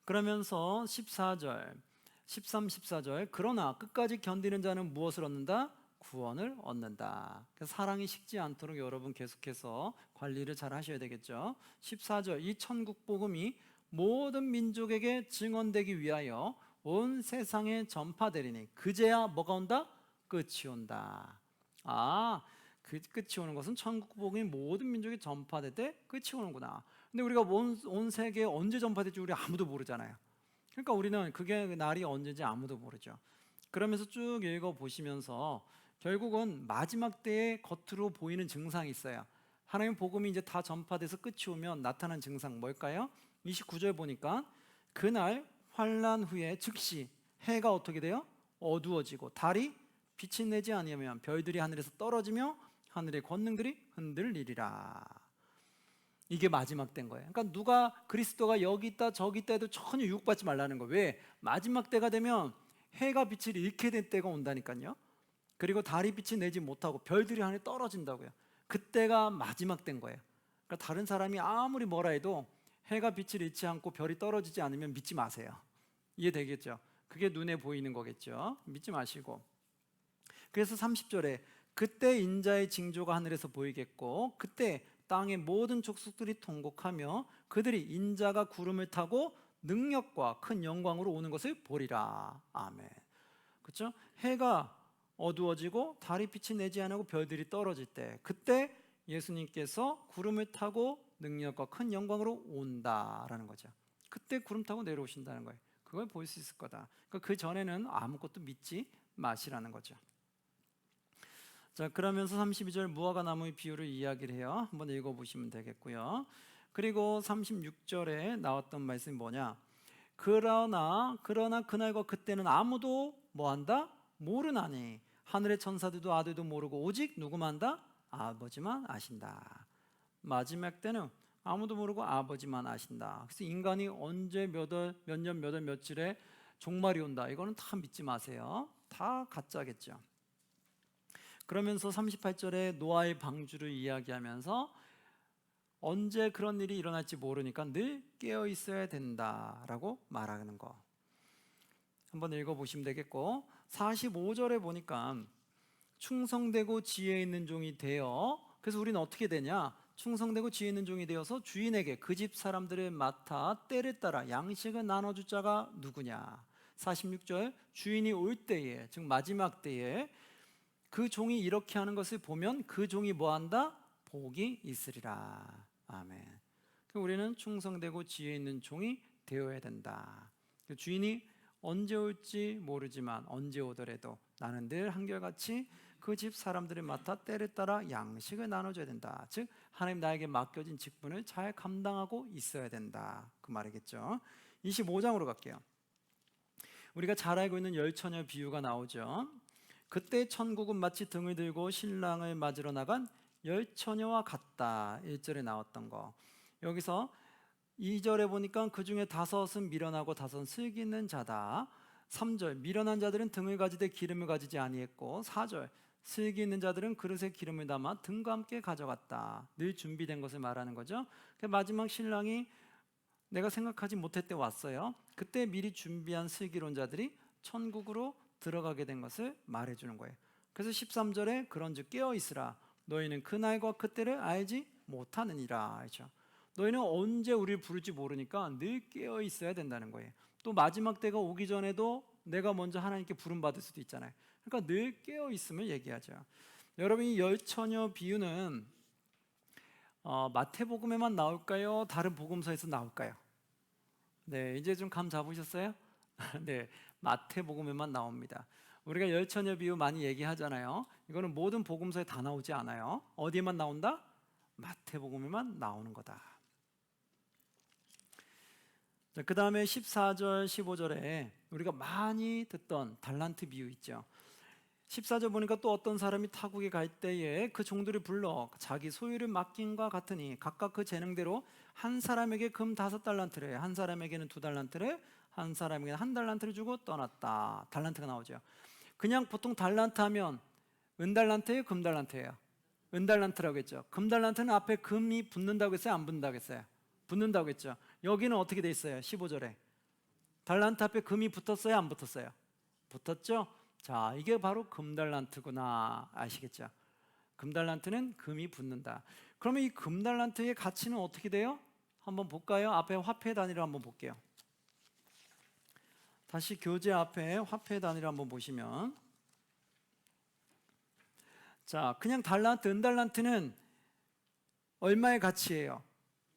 그러면서 14절, 13, 14절 그러나 끝까지 견디는 자는 무엇을 얻는다? 구원을 얻는다. 그래서 사랑이 식지 않도록 여러분 계속해서 관리를 잘 하셔야 되겠죠. 14절 이 천국 복음이 모든 민족에게 증언되기 위하여 온 세상에 전파되리니 그제야 뭐가 온다? 끝이 온다. 그 끝이 오는 것은 천국 복음이 모든 민족에 전파될 때 끝이 오는구나. 근데 우리가 온 세계에 언제 전파될지 우리 아무도 모르잖아요. 그러니까 우리는 그게 날이 언제인지 아무도 모르죠. 그러면서 쭉 읽어보시면서 결국은 마지막 때에 겉으로 보이는 증상이 있어요. 하나님 복음이 이제 다 전파돼서 끝이 오면 나타난 증상 뭘까요? 29절 보니까 그날 환난 후에 즉시 해가 어떻게 돼요? 어두워지고 달이 빛이 내지 아니하면 별들이 하늘에서 떨어지며 하늘의 권능들이 흔들리리라. 이게 마지막 때인 거예요. 그러니까 누가 그리스도가 여기 있다 저기 있다 해도 전혀 유혹받지 말라는 거예요. 왜? 마지막 때가 되면 해가 빛을 잃게 된 때가 온다니까요. 그리고 달이 빛이 내지 못하고 별들이 하늘에 떨어진다고요. 그때가 마지막 때인 거예요. 그러니까 다른 사람이 아무리 뭐라 해도 해가 빛을 잃지 않고 별이 떨어지지 않으면 믿지 마세요. 이해되겠죠? 그게 눈에 보이는 거겠죠. 믿지 마시고. 그래서 30절에 그때 인자의 징조가 하늘에서 보이겠고 그때 땅의 모든 족속들이 통곡하며 그들이 인자가 구름을 타고 능력과 큰 영광으로 오는 것을 보리라. 아멘. 그렇죠? 해가 어두워지고 달이 빛이 내지 않고 별들이 떨어질 때, 그때 예수님께서 구름을 타고 능력과 큰 영광으로 온다라는 거죠. 그때 구름 타고 내려오신다는 거예요. 그걸 볼 수 있을 거다. 그러니까 그 전에는 아무것도 믿지 마시라는 거죠. 자, 그러면서 32절 무화과 나무의 비유를 이야기를 해요. 한번 읽어보시면 되겠고요. 그리고 36절에 나왔던 말씀이 뭐냐? 그러나 그날과 그때는 아무도 뭐한다? 모르나니 하늘의 천사들도 아들도 모르고 오직 누구만 다? 아버지만 아신다. 마지막 때는 아무도 모르고 아버지만 아신다. 그래서 인간이 언제 몇 년 몇 월 며칠에 종말이 온다, 이거는 다 믿지 마세요. 다 가짜겠죠. 그러면서 38절에 노아의 방주를 이야기하면서 언제 그런 일이 일어날지 모르니까 늘 깨어 있어야 된다라고 말하는 거 한번 읽어보시면 되겠고, 45절에 보니까 충성되고 지혜 있는 종이 되어, 그래서 우리는 어떻게 되냐? 충성되고 지혜 있는 종이 되어서 주인에게 그 집 사람들을 맡아 때를 따라 양식을 나눠줄 자가 누구냐? 46절 주인이 올 때에, 즉 마지막 때에 그 종이 이렇게 하는 것을 보면 그 종이 뭐한다? 복이 있으리라. 아멘. 우리는 충성되고 지혜 있는 종이 되어야 된다. 주인이 언제 올지 모르지만 언제 오더라도 나는 늘 한결같이 그 집 사람들을 맡아 때를 따라 양식을 나눠줘야 된다. 즉 하나님 나에게 맡겨진 직분을 잘 감당하고 있어야 된다, 그 말이겠죠. 25장으로 갈게요. 우리가 잘 알고 있는 열처녀 비유가 나오죠. 그때 천국은 마치 등을 들고 신랑을 맞으러 나간 열처녀와 같다, 1절에 나왔던 거. 여기서 2절에 보니까 그 중에 5은 미련하고 5은 슬기 있는 자다. 3절 미련한 자들은 등을 가지되 기름을 가지지 아니했고, 4절 슬기 있는 자들은 그릇에 기름을 담아 등과 함께 가져갔다. 늘 준비된 것을 말하는 거죠. 마지막 신랑이 내가 생각하지 못했대 왔어요. 그때 미리 준비한 슬기로운 자들이 천국으로 들어가게 된 것을 말해주는 거예요. 그래서 13절에 그런즉 깨어있으라 너희는 그날과 그때를 알지 못하느니라. 그렇죠? 너희는 언제 우리를 부를지 모르니까 늘 깨어있어야 된다는 거예요. 또 마지막 때가 오기 전에도 내가 먼저 하나님께 부름받을 수도 있잖아요. 그러니까 늘 깨어있음을 얘기하죠. 여러분, 이 열처녀 비유는 마태복음에만 나올까요? 다른 복음서에서 나올까요? 네, 이제 좀 감 잡으셨어요? 네, 마태복음에만 나옵니다. 우리가 열처녀 비유 많이 얘기하잖아요. 이거는 모든 복음서에 다 나오지 않아요. 어디에만 나온다? 마태복음에만 나오는 거다. 그 다음에 14절 15절에 우리가 많이 듣던 달란트 비유 있죠. 14절 보니까 또 어떤 사람이 타국에 갈 때에 그 종들을 불러 자기 소유를 맡김과 같으니 각각 그 재능대로 한 사람에게 금 5달란트를, 한 사람에게는 2달란트를, 한 사람에게는 1달란트를 주고 떠났다. 달란트가 나오죠. 그냥 보통 달란트 하면 은달란트예요, 금달란트예요? 은달란트라고 했죠. 금달란트는 앞에 금이 붙는다고 했어요, 안 붙는다고 했어요? 붙는다고 했죠. 여기는 어떻게 돼 있어요? 15절에 달란트 앞에 금이 붙었어요, 안 붙었어요? 붙었죠. 자, 이게 바로 금달란트구나, 아시겠죠? 금달란트는 금이 붙는다. 그러면 이 금달란트의 가치는 어떻게 돼요? 한번 볼까요? 앞에 화폐 단위를 한번 볼게요. 다시 교재 앞에 화폐 단위를 한번 보시면, 자, 그냥 달란트, 은달란트는 얼마의 가치예요?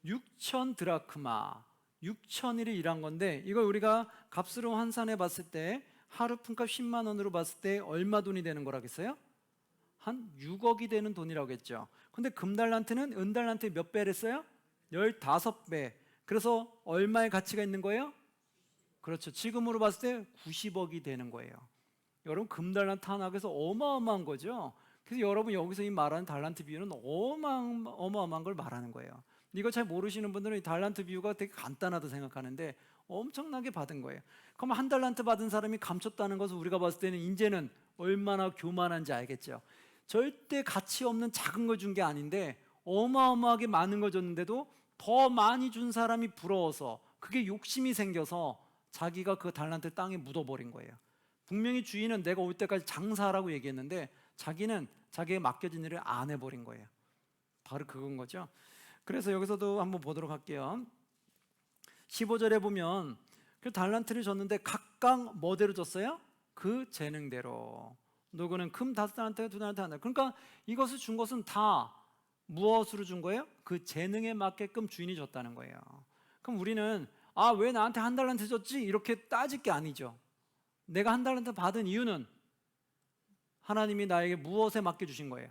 6천 드라크마, 6천일이 일한 건데, 이걸 우리가 값으로 환산해 봤을 때 하루 품값 10만 원으로 봤을 때 얼마 돈이 되는 거라겠어요? 한 6억이 되는 돈이라고 했죠. 근데 금달란트는 은달란트의 몇 배를 써요? 15배. 그래서 얼마의 가치가 있는 거예요? 그렇죠. 지금으로 봤을 때 90억이 되는 거예요. 여러분, 금달란트 하나 그래서 어마어마한 거죠. 그래서 여러분 여기서 이 말하는 달란트 비유는 어마어마한 걸 말하는 거예요. 이거 잘 모르시는 분들은 이 달란트 비유가 되게 간단하다 생각하는데 엄청나게 받은 거예요. 그럼 1달란트 받은 사람이 감췄다는 것을 우리가 봤을 때는 이제는 얼마나 교만한지 알겠죠. 절대 가치 없는 작은 걸 준 게 아닌데 어마어마하게 많은 걸 줬는데도 더 많이 준 사람이 부러워서 그게 욕심이 생겨서 자기가 그 달란트 땅에 묻어버린 거예요. 분명히 주인은 내가 올 때까지 장사하라고 얘기했는데 자기는 자기에게 맡겨진 일을 안 해버린 거예요. 바로 그건 거죠. 그래서 여기서도 한번 보도록 할게요. 15절에 보면 그 달란트를 줬는데 각각 뭐대로 줬어요? 그 재능대로. 누구는 금 5달란트, 2달란트 한다. 그러니까 이것을 준 것은 다 무엇으로 준 거예요? 그 재능에 맞게끔 주인이 줬다는 거예요. 그럼 우리는 왜 나한테 1달란트 줬지? 이렇게 따질 게 아니죠. 내가 1달란트 받은 이유는 하나님이 나에게 무엇에 맡겨 주신 거예요?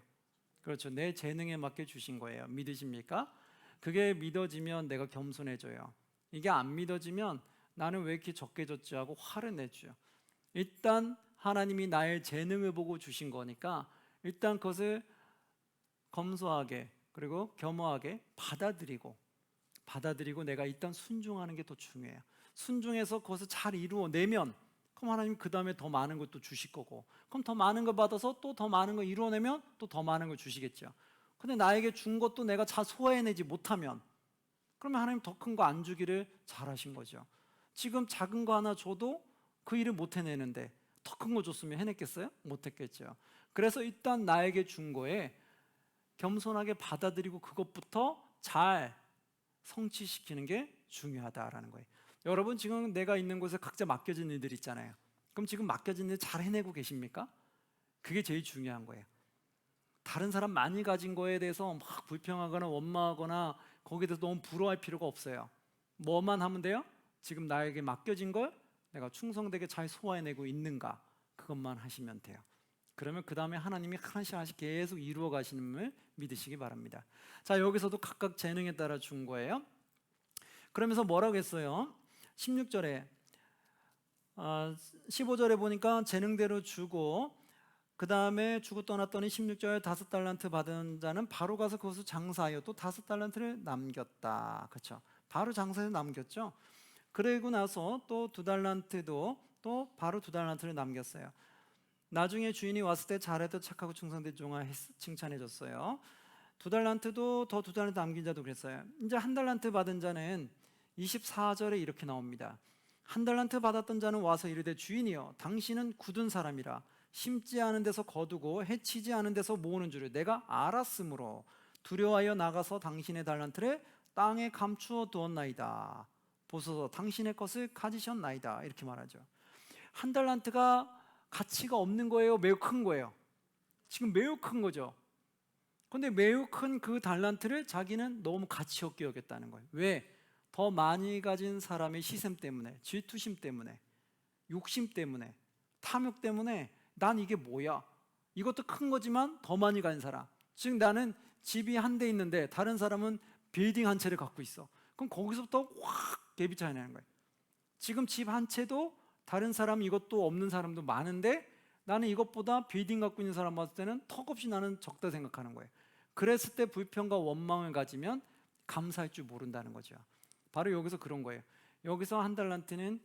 그렇죠. 내 재능에 맡겨 주신 거예요. 믿으십니까? 그게 믿어지면 내가 겸손해져요. 이게 안 믿어지면 나는 왜 이렇게 적게 줬지 하고 화를 내죠. 일단 하나님이 나의 재능을 보고 주신 거니까 일단 그것을 검소하게 그리고 겸허하게 받아들이고 내가 일단 순종하는 게 더 중요해요. 순종해서 그것을 잘 이루어내면 그럼 하나님 그 다음에 더 많은 것도 주실 거고, 그럼 더 많은 걸 받아서 또 더 많은 걸 이루어내면 또 더 많은 걸 주시겠죠. 근데 나에게 준 것도 내가 잘 소화해내지 못하면 그러면 하나님 더 큰 거 안 주기를 잘하신 거죠. 지금 작은 거 하나 줘도 그 일을 못 해내는데 더 큰 거 줬으면 해냈겠어요? 못했겠죠. 그래서 일단 나에게 준 거에 겸손하게 받아들이고 그것부터 잘 성취시키는 게 중요하다라는 거예요. 여러분 지금 내가 있는 곳에 각자 맡겨진 일들 있잖아요. 그럼 지금 맡겨진 일 잘 해내고 계십니까? 그게 제일 중요한 거예요. 다른 사람 많이 가진 거에 대해서 막 불평하거나 원망하거나 거기에 대해서 너무 부러워할 필요가 없어요. 뭐만 하면 돼요? 지금 나에게 맡겨진 걸 내가 충성되게 잘 소화해내고 있는가, 그것만 하시면 돼요. 그러면 그 다음에 하나님이 하나씩 하나씩 계속 이루어 가시는 걸 믿으시기 바랍니다. 자, 여기서도 각각 재능에 따라 준 거예요. 그러면서 뭐라고 했어요? 16절에 15절에 보니까 재능대로 주고 그 다음에 주고 떠났더니 16절 5달란트 받은 자는 바로 가서 그것을 장사하여 또 5달란트를 남겼다. 그렇죠? 바로 장사해서 남겼죠. 그리고 나서 또 2달란트도 또 바로 2달란트를 남겼어요. 나중에 주인이 왔을 때 잘해도 착하고 충성된 종아 칭찬해 줬어요. 2달란트도 더 2달란트 남긴 자도 그랬어요. 이제 1달란트 받은 자는 24절에 이렇게 나옵니다. 1달란트 받았던 자는 와서 이르되 주인이여 당신은 굳은 사람이라 심지 않은 데서 거두고 해치지 않은 데서 모으는 줄을 내가 알았으므로 두려워하여 나가서 당신의 달란트를 땅에 감추어 두었나이다. 보소서 당신의 것을 가지셨나이다. 이렇게 말하죠. 1달란트가 가치가 없는 거예요? 매우 큰 거예요? 지금 매우 큰 거죠. 근데 매우 큰 그 달란트를 자기는 너무 가치 없게 여겼다는 거예요. 왜? 더 많이 가진 사람의 시샘 때문에, 질투심 때문에, 욕심 때문에, 탐욕 때문에 난 이게 뭐야? 이것도 큰 거지만 더 많이 가진 사람. 즉 나는 집이 한 대 있는데 다른 사람은 빌딩 한 채를 갖고 있어. 그럼 거기서부터 확 갭이 차이 나는 거예요. 지금 집 한 채도 다른 사람 이것도 없는 사람도 많은데 나는 이것보다 빌딩 갖고 있는 사람 봤을 때는 턱없이 나는 적다 생각하는 거예요. 그랬을 때 불평과 원망을 가지면 감사할 줄 모른다는 거죠. 바로 여기서 그런 거예요. 여기서 1달란트는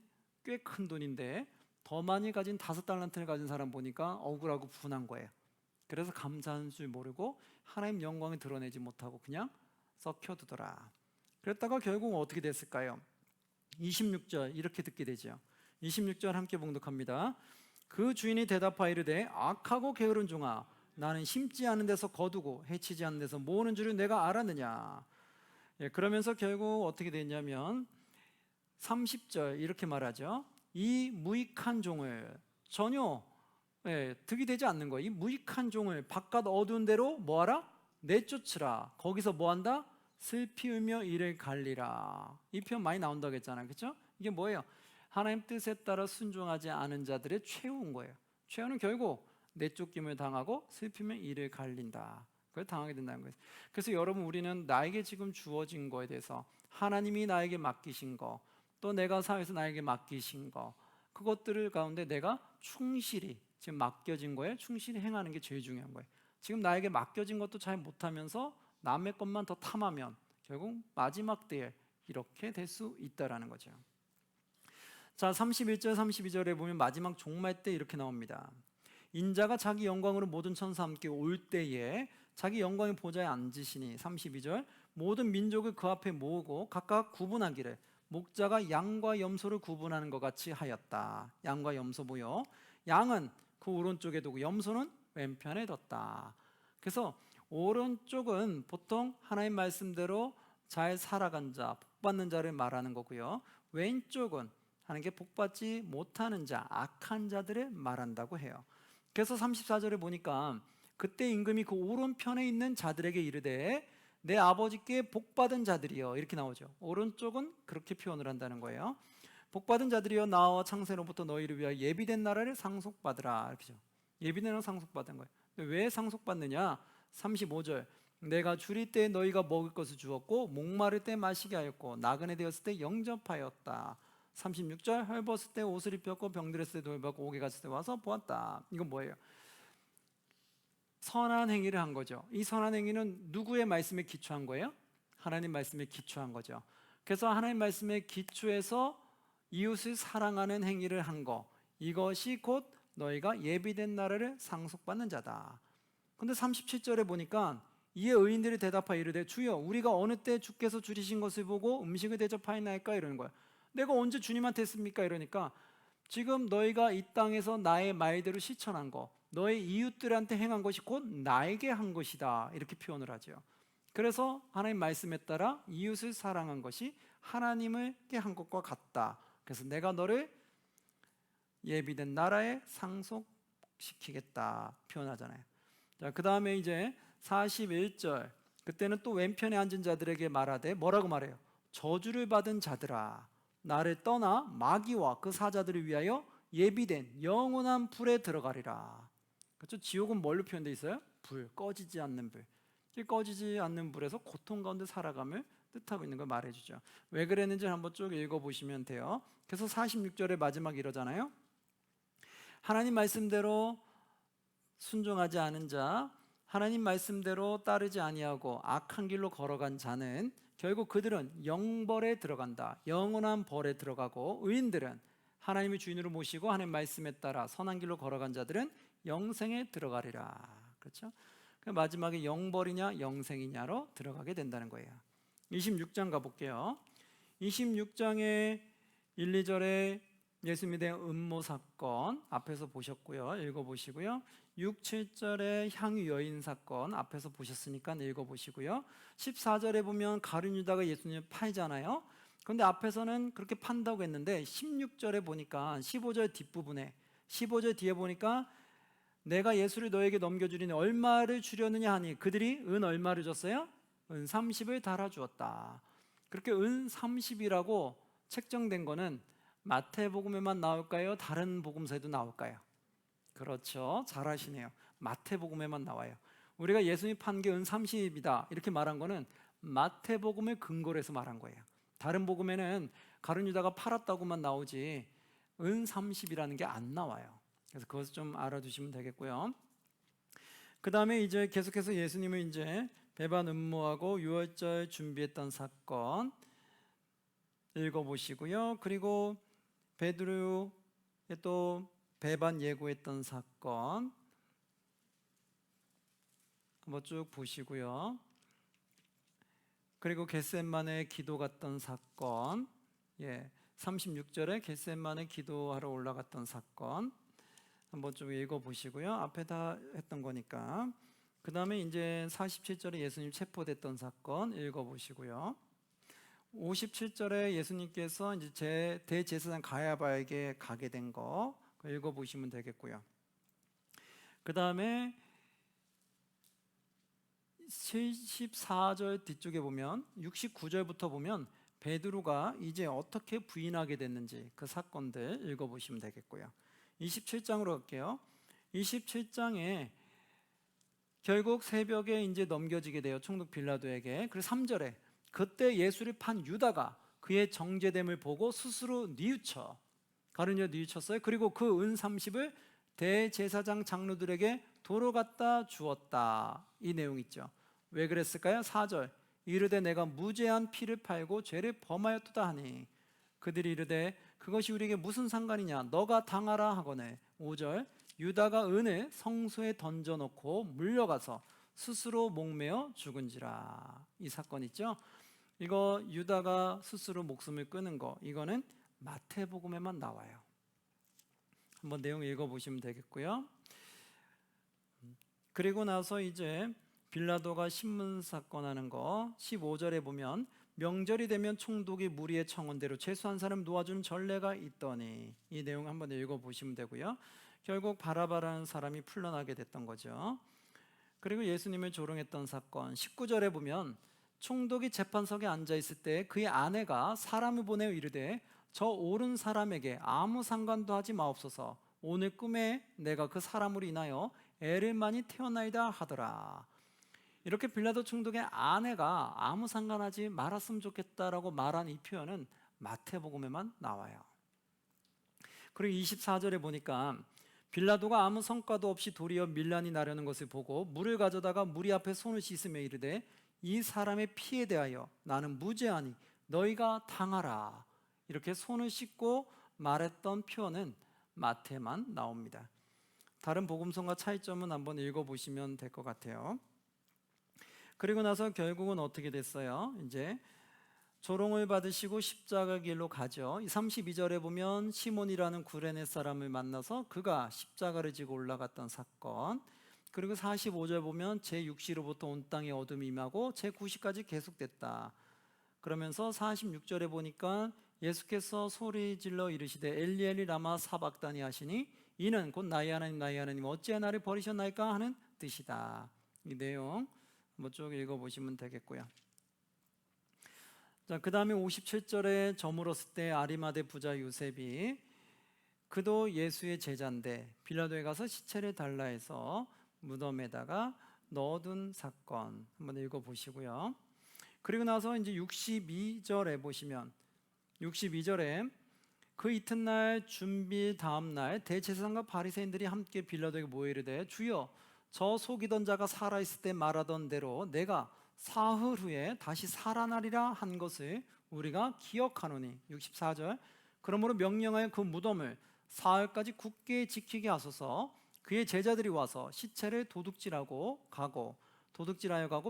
꽤 큰 돈인데 더 많이 가진 5달란트를 가진 사람 보니까 억울하고 분한 거예요. 그래서 감사한 줄 모르고 하나님 영광을 드러내지 못하고 그냥 썩혀두더라. 그랬다가 결국 어떻게 됐을까요? 26절 이렇게 듣게 되죠. 26절 함께 봉독합니다. 그 주인이 대답하여 이르되 악하고 게으른 종아 나는 심지 않은 데서 거두고 해치지 않는 데서 모으는 줄을 내가 알았느냐. 그러면서 결국 어떻게 됐냐면 30절 이렇게 말하죠. 이 무익한 종을 전혀 득이 되지 않는 거예요. 이 무익한 종을 바깥 어두운 데로 뭐하라? 내쫓으라. 거기서 뭐한다? 슬피 울며 이를 갈리라. 이 표현 많이 나온다고 했잖아요. 그렇죠? 이게 뭐예요? 하나님 뜻에 따라 순종하지 않은 자들의 최후인 거예요. 최후는 결국 내쫓김을 당하고 슬피며 이를 갈린다. 그걸 당하게 된다는 거예요. 그래서 여러분 우리는 나에게 지금 주어진 거에 대해서 하나님이 나에게 맡기신 거, 또 내가 사회에서 나에게 맡기신 거, 그것들을 가운데 내가 충실히 지금 맡겨진 거에 충실히 행하는 게 제일 중요한 거예요. 지금 나에게 맡겨진 것도 잘 못하면서 남의 것만 더 탐하면 결국 마지막 때에 이렇게 될 수 있다라는 거죠. 자, 31절 32절에 보면 마지막 종말 때 이렇게 나옵니다. 인자가 자기 영광으로 모든 천사와 함께 올 때에 자기 영광의 보좌에 앉으시니 32절 모든 민족을 그 앞에 모으고 각각 구분하기를 목자가 양과 염소를 구분하는 것 같이 하였다. 양과 염소 보여 양은 그 오른쪽에 두고 염소는 왼편에 뒀다. 그래서 오른쪽은 보통 하나님 말씀대로 잘 살아간 자, 복받는 자를 말하는 거고요. 왼쪽은 하나님께 복받지 못하는 자, 악한 자들을 말한다고 해요. 그래서 34절에 보니까 그때 임금이 그 오른편에 있는 자들에게 이르되 내 아버지께 복받은 자들이여, 이렇게 나오죠. 오른쪽은 그렇게 표현을 한다는 거예요. 복받은 자들이여 나와 창세로부터 너희를 위하여 예비된 나라를 상속받으라, 이렇게죠. 예비된 나라를 상속받은 거예요. 왜 상속받느냐? 35절 내가 줄일 때 너희가 먹을 것을 주었고 목마를 때 마시게 하였고 나그네 되었을 때 영접하였다. 36절 헐벗을 때 옷을 입혔고 병들었을 때 돌봤고 옥에 갔을 때 와서 보았다. 이건 뭐예요? 선한 행위를 한 거죠. 이 선한 행위는 누구의 말씀에 기초한 거예요? 하나님 말씀에 기초한 거죠. 그래서 하나님 말씀에 기초해서 이웃을 사랑하는 행위를 한 거, 이것이 곧 너희가 예비된 나라를 상속받는 자다. 근데 37절에 보니까 이에 의인들이 대답하여 이르되 주여 우리가 어느 때 주께서 줄이신 것을 보고 음식을 대접하였나이까, 이러는 거야. 내가 언제 주님한테 했습니까? 이러니까 지금 너희가 이 땅에서 나의 말대로 실천한 거, 너의 이웃들한테 행한 것이 곧 나에게 한 것이다, 이렇게 표현을 하죠. 그래서 하나님 말씀에 따라 이웃을 사랑한 것이 하나님께 한 것과 같다. 그래서 내가 너를 예비된 나라에 상속시키겠다 표현하잖아요. 자, 그 다음에 이제 41절 그때는 또 왼편에 앉은 자들에게 말하되 뭐라고 말해요? 저주를 받은 자들아 나를 떠나 마귀와 그 사자들을 위하여 예비된 영원한 불에 들어가리라. 그렇죠? 지옥은 뭘로 표현되어 있어요? 불, 꺼지지 않는 불. 꺼지지 않는 불에서 고통 가운데 살아감을 뜻하고 있는 걸 말해주죠. 왜 그랬는지 한번 쭉 읽어보시면 돼요. 그래서 46절의 마지막 이러잖아요. 하나님 말씀대로 순종하지 않은 자, 하나님 말씀대로 따르지 아니하고 악한 길로 걸어간 자는 결국 그들은 영벌에 들어간다. 영원한 벌에 들어가고 의인들은 하나님의 주인으로 모시고 하나님 말씀에 따라 선한 길로 걸어간 자들은 영생에 들어가리라. 그렇죠? 마지막에 영벌이냐 영생이냐로 들어가게 된다는 거예요. 26장 가볼게요. 26장의 1, 2절에 예수님에 대한 음모 사건 앞에서 보셨고요. 읽어보시고요. 6, 7절에 향유 여인 사건 앞에서 보셨으니까 읽어보시고요. 14절에 보면 가룟 유다가 예수님을 팔잖아요. 그런데 앞에서는 그렇게 판다고 했는데 16절에 보니까 15절 뒷부분에 15절 뒤에 보니까 내가 예수를 너에게 넘겨주리니 얼마를 주려느냐 하니 그들이 은 얼마를 줬어요? 은 30을 달아주었다. 그렇게 은 30이라고 책정된 거는 마태복음에만 나올까요? 다른 복음서에도 나올까요? 그렇죠. 잘 아시네요. 마태복음에만 나와요. 우리가 예수님이 판 게 은 30이다 이렇게 말한 거는 마태복음을 근거로 해서 말한 거예요. 다른 복음에는 가룟 유다가 팔았다고만 나오지 은 30이라는 게 안 나와요. 그래서 그것을 좀 알아두시면 되겠고요. 그 다음에 이제 계속해서 예수님을 이제 배반 음모하고 유월절 준비했던 사건 읽어보시고요. 그리고 베드로의 또 배반 예고했던 사건 한번 쭉 보시고요. 그리고 겟세마네 기도 갔던 사건, 36절에 겟세마네 기도하러 올라갔던 사건 한번 좀 읽어보시고요. 앞에 다 했던 거니까. 그 다음에 이제 47절에 예수님 체포됐던 사건 읽어보시고요. 57절에 예수님께서 이제 대제사장 가야바에게 가게 된 거 읽어보시면 되겠고요. 그 다음에 74절 뒤쪽에 보면 69절부터 보면 베드로가 이제 어떻게 부인하게 됐는지 그 사건들 읽어보시면 되겠고요. 27장으로 갈게요. 27장에 결국 새벽에 이제 넘겨지게 돼요. 총독 빌라도에게. 그리고 3절에 그때 예수를 판 유다가 그의 정죄됨을 보고 스스로 뉘우쳐 가룟유다 뉘우쳤어요. 그리고 그 은 30을 대제사장 장로들에게 도로 갖다 주었다. 이 내용 있죠. 왜 그랬을까요? 4절 이르되 내가 무죄한 피를 팔고 죄를 범하였도다 하니 그들이 이르되 그것이 우리에게 무슨 상관이냐 너가 당하라 하거늘. 5절 유다가 은을 성소에 던져놓고 물려가서 스스로 목매어 죽은지라. 이 사건 있죠. 이거 유다가 스스로 목숨을 끊은 거 이거는 마태복음에만 나와요. 한번 내용 읽어보시면 되겠고요. 그리고 나서 이제 빌라도가 신문 사건 하는 거 15절에 보면 명절이 되면 총독이 무리의 청원대로 최소한 사람 놓아주는 전례가 있더니 이 내용 한번 읽어보시면 되고요. 결국 바라바라는 사람이 풀려나게 됐던 거죠. 그리고 예수님을 조롱했던 사건 19절에 보면 총독이 재판석에 앉아 있을 때 그의 아내가 사람을 보내어 이르되 저 옳은 사람에게 아무 상관도 하지 마옵소서. 오늘 꿈에 내가 그 사람으로 인하여 애를 많이 태어나이다 하더라. 이렇게 빌라도 총독의 아내가 아무 상관하지 말았으면 좋겠다라고 말한 이 표현은 마태복음에만 나와요. 그리고 24절에 보니까 빌라도가 아무 성과도 없이 도리어 밀란이 나려는 것을 보고 물을 가져다가 무리 앞에 손을 씻으며 이르되 이 사람의 피에 대하여 나는 무죄하니 너희가 당하라. 이렇게 손을 씻고 말했던 표현은 마태만 나옵니다. 다른 복음서과 차이점은 한번 읽어보시면 될 것 같아요. 그리고 나서 결국은 어떻게 됐어요? 이제 조롱을 받으시고 십자가 길로 가죠. 32절에 보면 시몬이라는 구레네 사람을 만나서 그가 십자가를 지고 올라갔던 사건. 그리고 45절 보면 제6시로부터 온 땅에 어둠이 임하고 제9시까지 계속됐다. 그러면서 46절에 보니까 예수께서 소리질러 이르시되 엘리 엘리 라마 사박다니 하시니 이는 곧 나의 하나님 어찌하여 나를 버리셨나이까 하는 뜻이다. 이 내용 한번 쭉 읽어보시면 되겠고요. 자, 그 다음에 57절에 저물었을 때 아리마대 부자 요셉이 그도 예수의 제자인데 빌라도에 가서 시체를 달라 해서 무덤에다가 넣어둔 사건 한번 읽어보시고요. 그리고 나서 이제 62절에 보시면 62절에 그 이튿날 준비 다음 날 대제사장과 바리새인들이 함께 빌라도에게 모여 이르되 주여 저 속이던 자가 살아있을 때 말하던 대로 내가 사흘 후에 다시 살아나리라 한 것을 우리가 기억하노니 64절 그러므로 명령하여 그 무덤을 사흘까지 굳게 지키게 하소서. 그의 제자들이 와서 시체를 도둑질하여 가고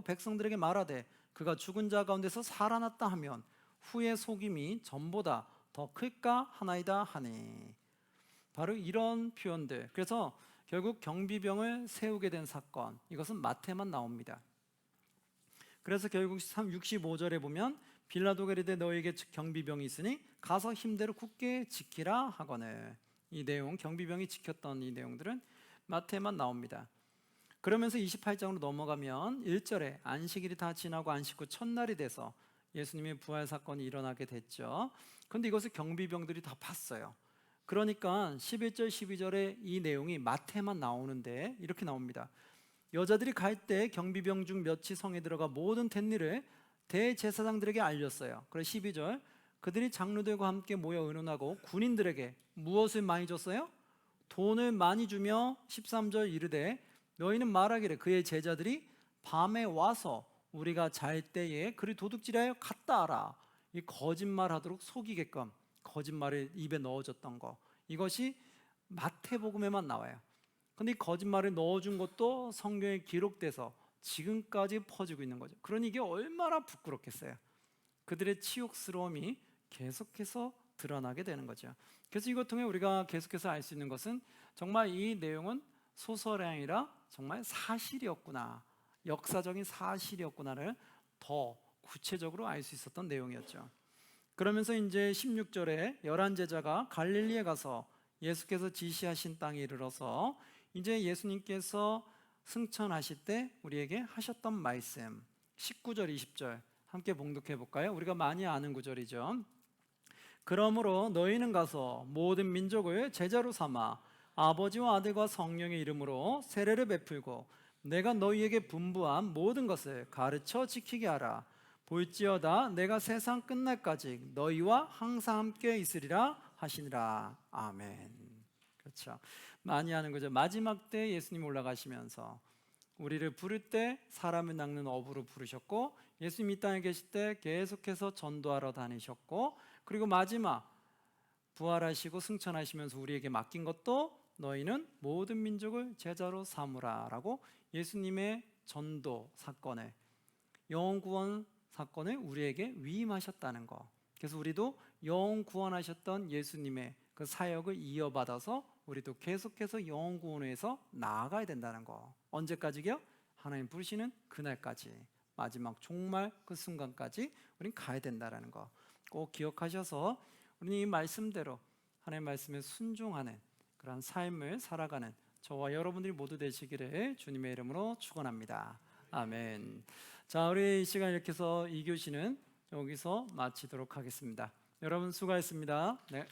백성들에게 말하되 그가 죽은 자 가운데서 살아났다 하면 후의 속임이 전보다 더 클까 하나이다 하니. 바로 이런 표현들. 그래서 결국 경비병을 세우게 된 사건, 이것은 마태만 나옵니다. 그래서 결국 65절에 보면 빌라도가 이르되 너에게 경비병이 있으니 가서 힘대로 굳게 지키라 하거늘. 이 내용, 경비병이 지켰던 이 내용들은 마태만 나옵니다. 그러면서 28장으로 넘어가면 1절에 안식일이 다 지나고 안식 후 첫날이 돼서 예수님의 부활 사건이 일어나게 됐죠. 그런데 이것을 경비병들이 다 봤어요. 그러니까 11절 12절에 이 내용이 마태만 나오는데 이렇게 나옵니다. 여자들이 갈 때 경비병 중 몇이 성에 들어가 모든 된 일을 대제사장들에게 알렸어요. 그래서 12절 그들이 장로들과 함께 모여 의논하고 군인들에게 무엇을 많이 줬어요? 돈을 많이 주며 13절 이르되 너희는 말하기를 그의 제자들이 밤에 와서 우리가 잘 때에 그를 도둑질하여 갔다 하라. 이 거짓말하도록 속이게끔 거짓말을 입에 넣어줬던 거, 이것이 마태복음에만 나와요. 근데 이 거짓말을 넣어준 것도 성경에 기록돼서 지금까지 퍼지고 있는 거죠. 그러니 이게 얼마나 부끄럽겠어요. 그들의 치욕스러움이 계속해서 드러나게 되는 거죠. 그래서 이것 통해 우리가 계속해서 알 수 있는 것은 정말 이 내용은 소설이 아니라 정말 사실이었구나, 역사적인 사실이었구나를 더 구체적으로 알 수 있었던 내용이었죠. 그러면서 이제 16절에 11제자가 갈릴리에 가서 예수께서 지시하신 땅에 이르러서 이제 예수님께서 승천하실 때 우리에게 하셨던 말씀 19절 20절 함께 봉독해 볼까요? 우리가 많이 아는 구절이죠. 그러므로 너희는 가서 모든 민족을 제자로 삼아 아버지와 아들과 성령의 이름으로 세례를 베풀고 내가 너희에게 분부한 모든 것을 가르쳐 지키게 하라. 볼지어다 내가 세상 끝날까지 너희와 항상 함께 있으리라 하시니라. 아멘. 그렇죠. 많이 하는 거죠. 마지막 때 예수님 올라가시면서 우리를 부를 때 사람을 낚는 어부로 부르셨고, 예수님 이 땅에 계실 때 계속해서 전도하러 다니셨고, 그리고 마지막 부활하시고 승천하시면서 우리에게 맡긴 것도 너희는 모든 민족을 제자로 삼으라 라고 예수님의 전도 사건을, 영혼 구원 사건을 우리에게 위임하셨다는 거. 그래서 우리도 영혼 구원하셨던 예수님의 그 사역을 이어받아서 우리도 계속해서 영혼 구원을 위해서 나아가야 된다는 거. 언제까지요? 하나님 부르시는 그날까지, 마지막 종말 그 순간까지 우린 가야 된다는 거 꼭 기억하셔서 우리는 이 말씀대로 하나님 말씀에 순종하는 그런 삶을 살아가는 저와 여러분들이 모두 되시기를 주님의 이름으로 축원합니다. 아멘. 자, 우리 이 시간 이렇게 해서 2교시는 여기서 마치도록 하겠습니다. 여러분 수고하셨습니다. 네.